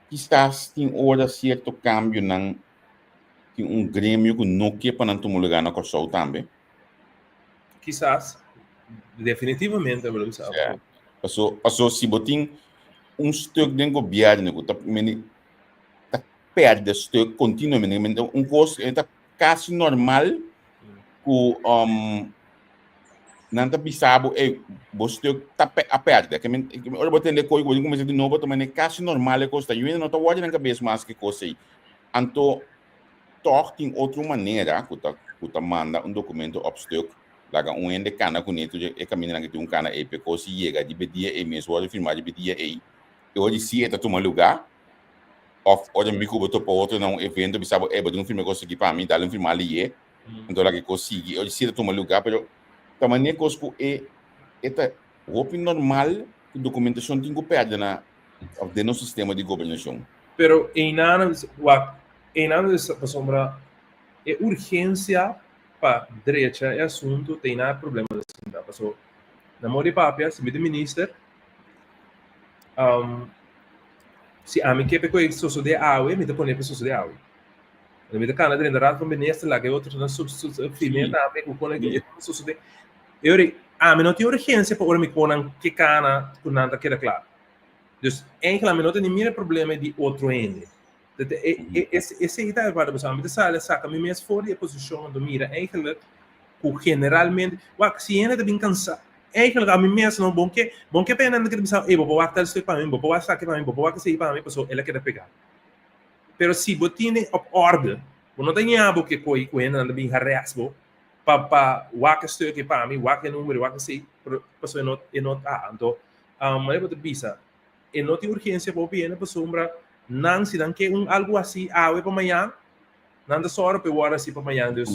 quizás tem hora certo cambio nang tem grêmio que não que para não tomar lugar na coisa também. Quizás definitivamente é verdade. Passou se botin stuk den governo que tá perde stuk continuamente coisa é quase normal que não tá bisabo o stuk tá a perde que ora botar de coisa vou começar de novo também é quase normal é coisa eu não tá guardando na cabeça mais que coisa aí então toch tem outra maneira que tá manda documento obstuk laga ende cana com neto é caminhando que tem cana e porque se chega de bedia e mesmo pode firmar de bedia e hoje se é tomar lugar Olha, me botou para outro não evento, sabe, botou um filme que consegui para mim, dá um filme ali, então lá que consegui, eu disse tomar lugar, pero também nem cosco é roupa normal que documentação tem que perder na de nosso sistema de governação. Pero em nada de sombra é urgência para direita é assunto tem nada problema assim, tá? Passou na mão de papel, se me de minister, se a mim que pecou isso de água, me de pôr isso de água. Eu me de cana dentro da rádio minister lá que outro na subfimenta, me com que isso de eu a mim não tem urgência para ora me conan que cana com nada que claro. Dus eigenlijk não tem nenhum problema de outro ende. Esse aí tá para você, mas sale saca me mesmo fora de posição do mira, eigenlijk que generalmente, o se ainda bem cansado, eigenlijk a mim mesmo não bom que pena que pensar, vou atar isso para mim, vou sacar para mim, vou que sei para mim, pessoa ela quer pegar. Pero se você tem ordem, não tem algo que coi ainda anda bem harassbo, para o que estou aqui para mim, o que número, o que sei, pessoa não então, mas eu te bisa e não tem urgência para o piano para sombra não se dan que algo assim para amanhã nada só para o hora assim para amanhã dus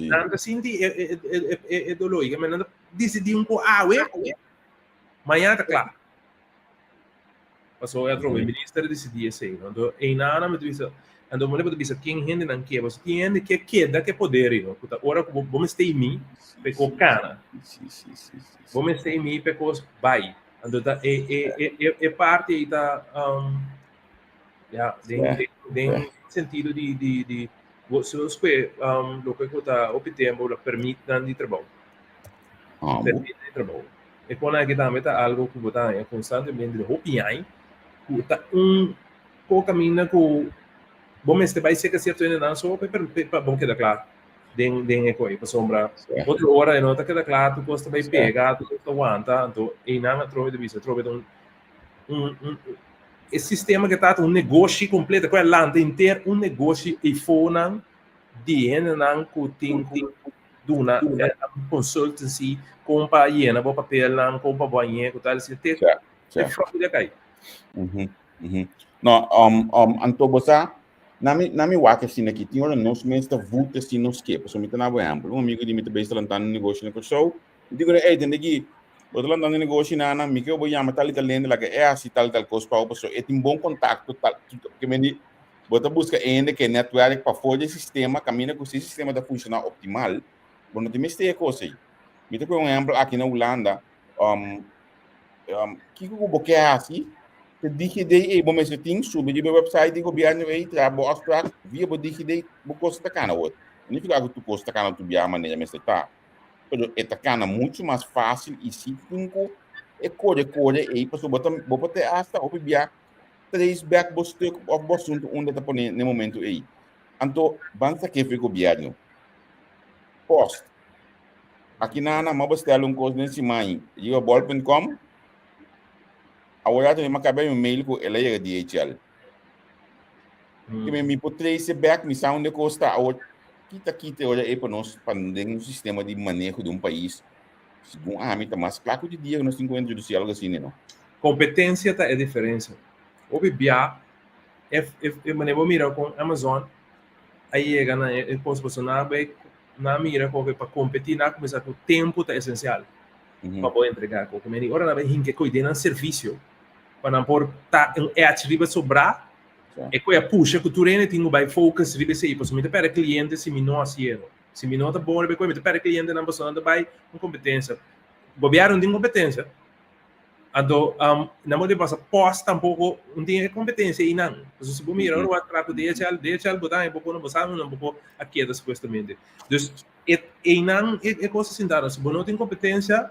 nada sinti é dolor mas nada decidir pouco amanhã tá claro passou eu trouxe o ministério decidir assim então em nada me disse então me lembro de quem rende não que você tem que queda que poder não puta ora vamos estar em mim pecou cana vamos estar em mim pecou vai então é parte da tem sentido de você que lo que está obtendo la permitan de trabalho e quando é que também tá algo que botar é constantemente de opinião que tá caminho que bom este vai ser que certo ainda não só para bom que dá claro den é coi para sombra outra hora não tá que dá claro tu gosta vai pegar tu gosta aguenta então e não trove de vista trove esse sistema que está negócio completo, com a landa inteira, negócio e fona de não tem uma consultancy, compra hiena, vou papel não, compra banheiro, tal assim, tem fraude de cair. Não, anto você na minha waka assim aqui tinha uma nós mesmo vuta assim nos que, por exemplo, na exemplo, amigo de mim também está lançando negócio no show, digo tem aqui Bodo lang nang negócio na Miguel vou chamar tal italiano lá que é assim tal coisa para o pessoal. É tem bom contato tal que me bodo busca ainda que network para fora do sistema caminha com o sistema da funcionar optimal. Bom não tem mais ter coisa aí. Me tem um exemplo aqui na Holanda que o boque é assim que digidei bom mas tem subir de website do governo aí trabalho abstract via bo digidei bo custa cana outro. Não fica que tu custa cana tu via maneira mas está pero esta cana muito mais fácil e se cinco corre e pessoa bota hasta obviar 3 back bostuk of bosunto onde tá pondo no momento aí então banca que foi governo post aqui na mobile um coisa nesse mãe eu bol.com agora tem uma cabelo um mail com ela é DHL que me por 3 back me sound costa kita olha aí para nós para um sistema de manejo de país segundo a mim tá mais claro de dia nós temos judicial algo assim não competência tá é diferença obviar vou mirar com Amazon aí chega na posso posicionar na mira para competir na começar o tempo tá essencial para poder entregar com que ora na vez que cuidar um serviço para não por tá arriba sobrar e poi puxa que tu rene tingo by focus ribe sei posso me para cliente se me não asiero se me não tá bom ribe me para cliente não posso andar by competência bobearam de competência ado na modo passa posta um pouco não tem competência e não se você mira o atraco DHL botar um pouco não passar um pouco aqui da supostamente e não é coisa sentada se você não tem competência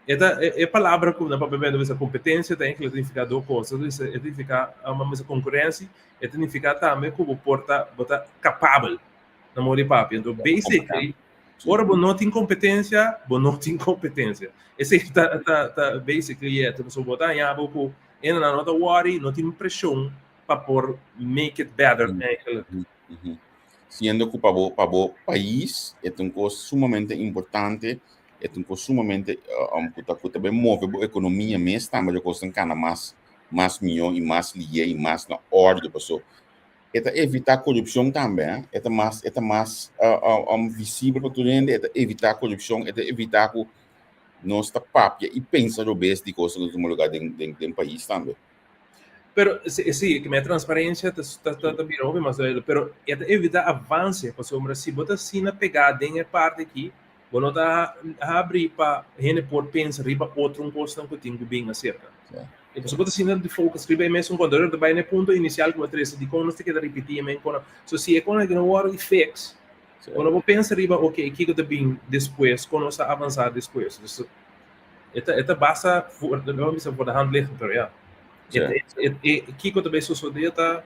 é palavra que na papel essa competência tem que significar duas coisas significa uma mesma concorrência significa também que o porta botar capável na modo de papel então basically ora você não tem competência você não tem competência esse tá basically é você botar em algo que ainda não tá worry não tem pressão para por make it better sendo que para o país é uma coisa sumamente importante é uma coisa sumamente que também move a economia mesmo, mas eu gosto de cana mais mais milhão e mais lié e mais na ordem pessoa. Eta evitar corrupção também, eta mais visível para todo mundo, eta evitar corrupção, eta evitar que nós está papia e pensa no best de coisas no lugar do país também. Pero sí, que me transparência está bem óbvio, mas pero evitar avance, para sombra se botar assim na pegada em parte aqui, quando tá abrir para gente por pensar riba outro coisa que tem bem acerca. Então se botar assim de foco escrever mesmo quando eu vai no ponto inicial que eu trouxe de como você quer repetir mesmo quando se é quando não hora fix. Quando eu penso riba, ok, o que eu bem depois, quando eu avançar depois. Esta basta vamos por a hand liggen, pero ja. Kiko também sucedeu tá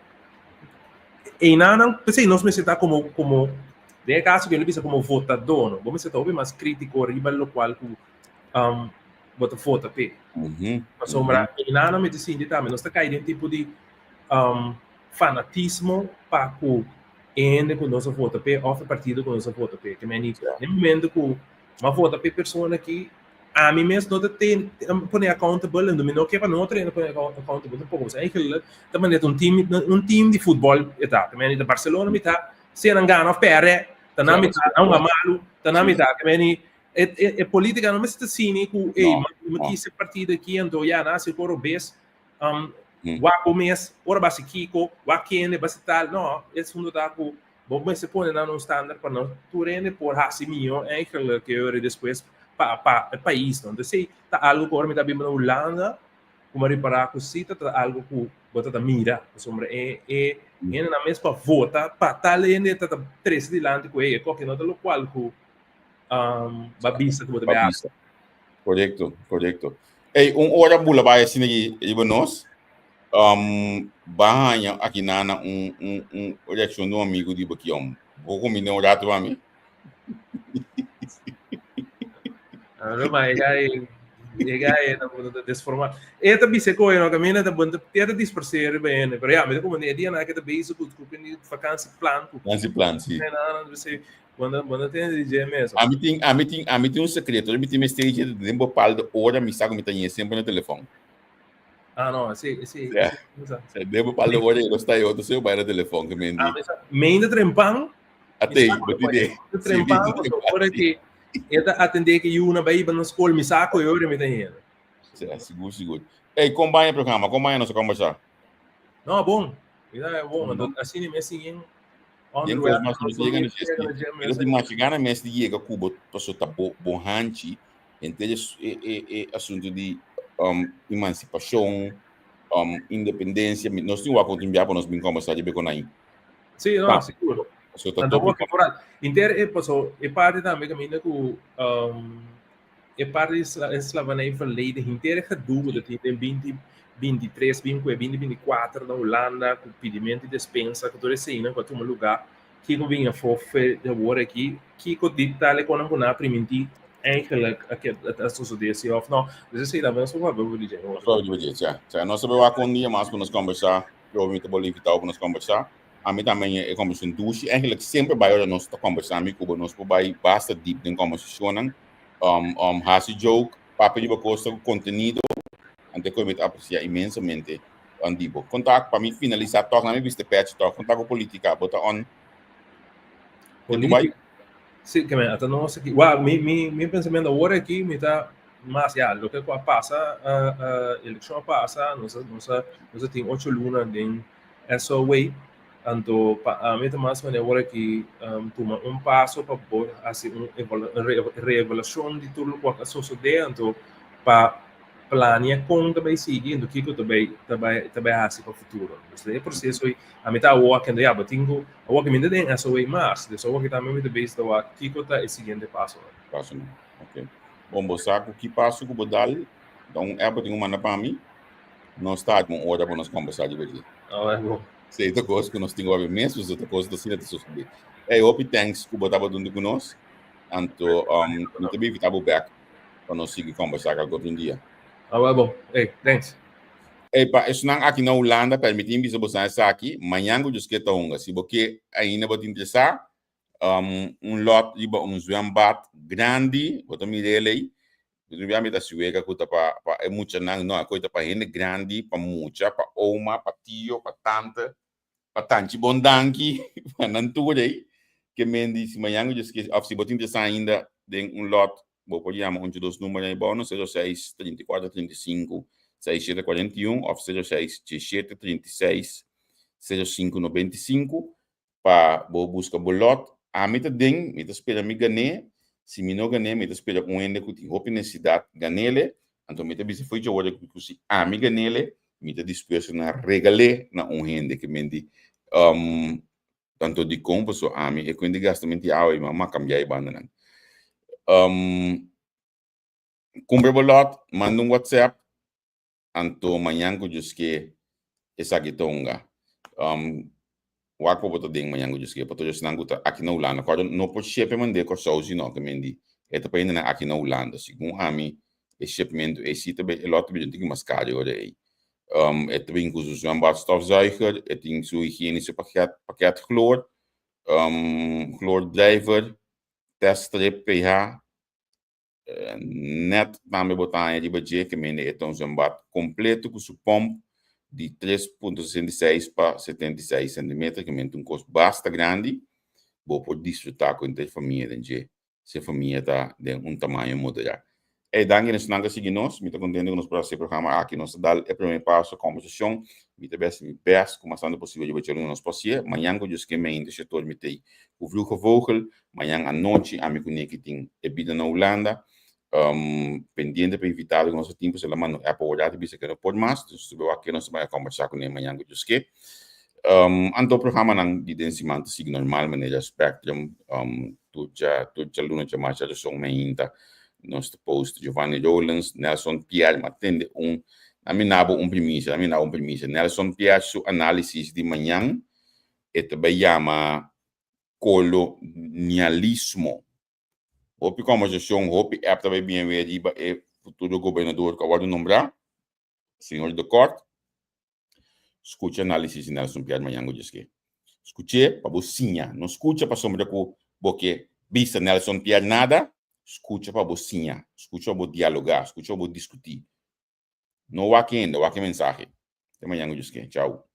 e não pensei nós me sentar como de caso que ele pensa como votador não vamos sentar mais crítico riba lo qual bota vota pe sombra e não me disse de também nós está caindo tipo de fanatismo para o ende com nosso vota pe outro partido com nosso vota pe que meni no momento que uma vota pe pessoa que a mim mesmo não tem põe accountable não me não que para não treinar põe accountable um pouco mas eigenlijk também é um time de futebol tá também de Barcelona me tá se não ganha perde tá na metade não é malo tá na metade também é política não me está cínico mas esse partido aqui então já nasce por o bes o mês ora base Kiko o quem base tal não esse fundo tá com vamos se põe na um standard para não treinar por Hassimio eigenlijk que eu depois para o país, não sei, tá algo que agora me está bem na Holanda, como reparar que se tá algo que bota da mira, sombra na mesma vota para tal ainda tá três de lante com ele, qualquer nota lo qual que babista que bota bem. Correto. Ei, hora bula vai assim aí nós, banha aqui na reação do amigo de aqui vou combinar um rato para mim. Ano mas é na bunda desformar. É também se coi no caminho da bunda ter dispersar bem, mas já me como dia na que da base com tem vacância plan. Sim. Não você quando tem de mesmo. A mim tem um segredo, a mim tem mensagem de tempo para de hora me sabe que me tem sempre no telefone. Não, sim. Devo para de hora eu estou eu do seu bairro telefone que me indi. Me ainda trempang. Até, botide. Trempang, hora que eta atender que eu na Bahia na escola me saco eu me tem. Seguro. Ei, acompanha o programa, acompanha nossa conversa. Não, bom. É bom, assim mesmo em Tem coisa mais que chega no gesto. Eles de machigana mesmo de chega Cuba, passou tá bom hanchi, entre assunto de emancipação, independência, nós temos a continuar para nós bem conversar de bem com aí. Sim, não, seguro. E parte também caminha com e parte eslavana verleden inteira gedoe dat in 2023, 2024 na Holanda com pedimento de dispensa que toda cena com um lugar que eu vinha fofe de agora aqui que eu dita le quando eu na primiti eigenlijk a sociedade of não dus sei também só vou dizer já nós sabemos a dia mais para nós conversar provavelmente vou invitar para nós conversar a mim também é conversa duche eigenlijk sempre vai olhar nós conversar com nós vai basta deep em conversação hasi joke papo de costa conteúdo ante que eu aprecia imensamente andibo contato para mim finalizar talk na minha vista patch talk contato com política bota on política sim que me até nós aqui meu pensamento agora aqui me tá mas já o que passa a eleição passa nós tem 8 lunas em essa way então a mim também mas agora que toma passo para assim reavaliação de tudo o que sucede então para planear como também seguindo que também assim para o futuro. Esse processo a metade o que ainda tenho o que me dá essa way mais, dessa o que também me dá base do que está o seguinte passo. Ok. Bom, você sabe que passo que vou dar, então é para ter uma para mim. Nós está com hora para nós conversar de verdade. É bom. Sei da coisa que nós temos a ver mesmo, outra coisa da cena de suceder. Hope thanks que você estava com nós. Então, não também vi tava back para nós seguir conversar algum outro dia. Bom. Hey, thanks. Pa, isso não aqui na Holanda, permitimos você estar aqui. Amanhã eu disse que está onde. Se você ainda vai te interessar, lot, zwembad grande, wat me relay. obviamente, se uega coisa para é muita não, a coisa para gente grande, para muita, para oma, para tio, para tante, para tanti bondanki, para nantura aí, que mendi se manhã eu disse of se botin de ainda de lot, vou pôr chama onde dos números aí bom, 06 34 35 67 41, of 06 17 36 05 95, para vou buscar bolot, a meta ding, meta espera me ganhar. Se me não ganhar, me espera com ele que tem roupa necessidade ganhar, então me também se foi de hora que se a me ganhar, me tá disposto na regale na rende que me tanto de compra so a mim e quindi gastamenti a e mamma cambiare i banda nan compra bolot manda um WhatsApp anto manhã que diz que essa aqui tonga wako boto ding manhã que diz que pato just nanguta aqui na Holanda quando não pode chepe mande com sauce não que mendi é para ainda aqui na Holanda segundo a mim e shipmento e se também é lot de que mascare ora aí é também com os zwembadstofzuiger é tem sua higiënische pakket chloor chloordrijver, teststrip pH, net também botar de budget que mene então zwembad completo com sua pompa de 3,66 para 76 cm que mene custo basta grande, vou poder desfrutar com a família de se a família está de tamanho moderado. E danke nós não seguimos, me estou contente com o próximo programa aqui nós dá o primeiro passo a conversação, me está best começando possível de bater nos passeio, amanhã que eu que me ainda setor me tem o vluge vogel, amanhã à noite a me conecte tem bebida na Holanda, pendiente para evitar que nosso tempo se lá mano é para olhar de bisa que não pode mais, então aqui nós vamos conversar com ele amanhã que eu que anto programa nang di densimento sig normal maneira spectrum tu já luna já mais já são meinta nosso post Giovanni Rollins Nelson Pierre matende aminabo premissa Nelson Pierre su análise de manhã e também chama colonialismo hope como já são hope é também bem veriba e futuro governador que agora nombrar senhor de corte. Escute a análise de Nelson Pierre manhã diz que escute para bocinha não escute para sombra com porque vista Nelson Pierre nada escute para bocinha escute para dialogar escute para discutir não há quem ainda há que mensagem até manhã diz que tchau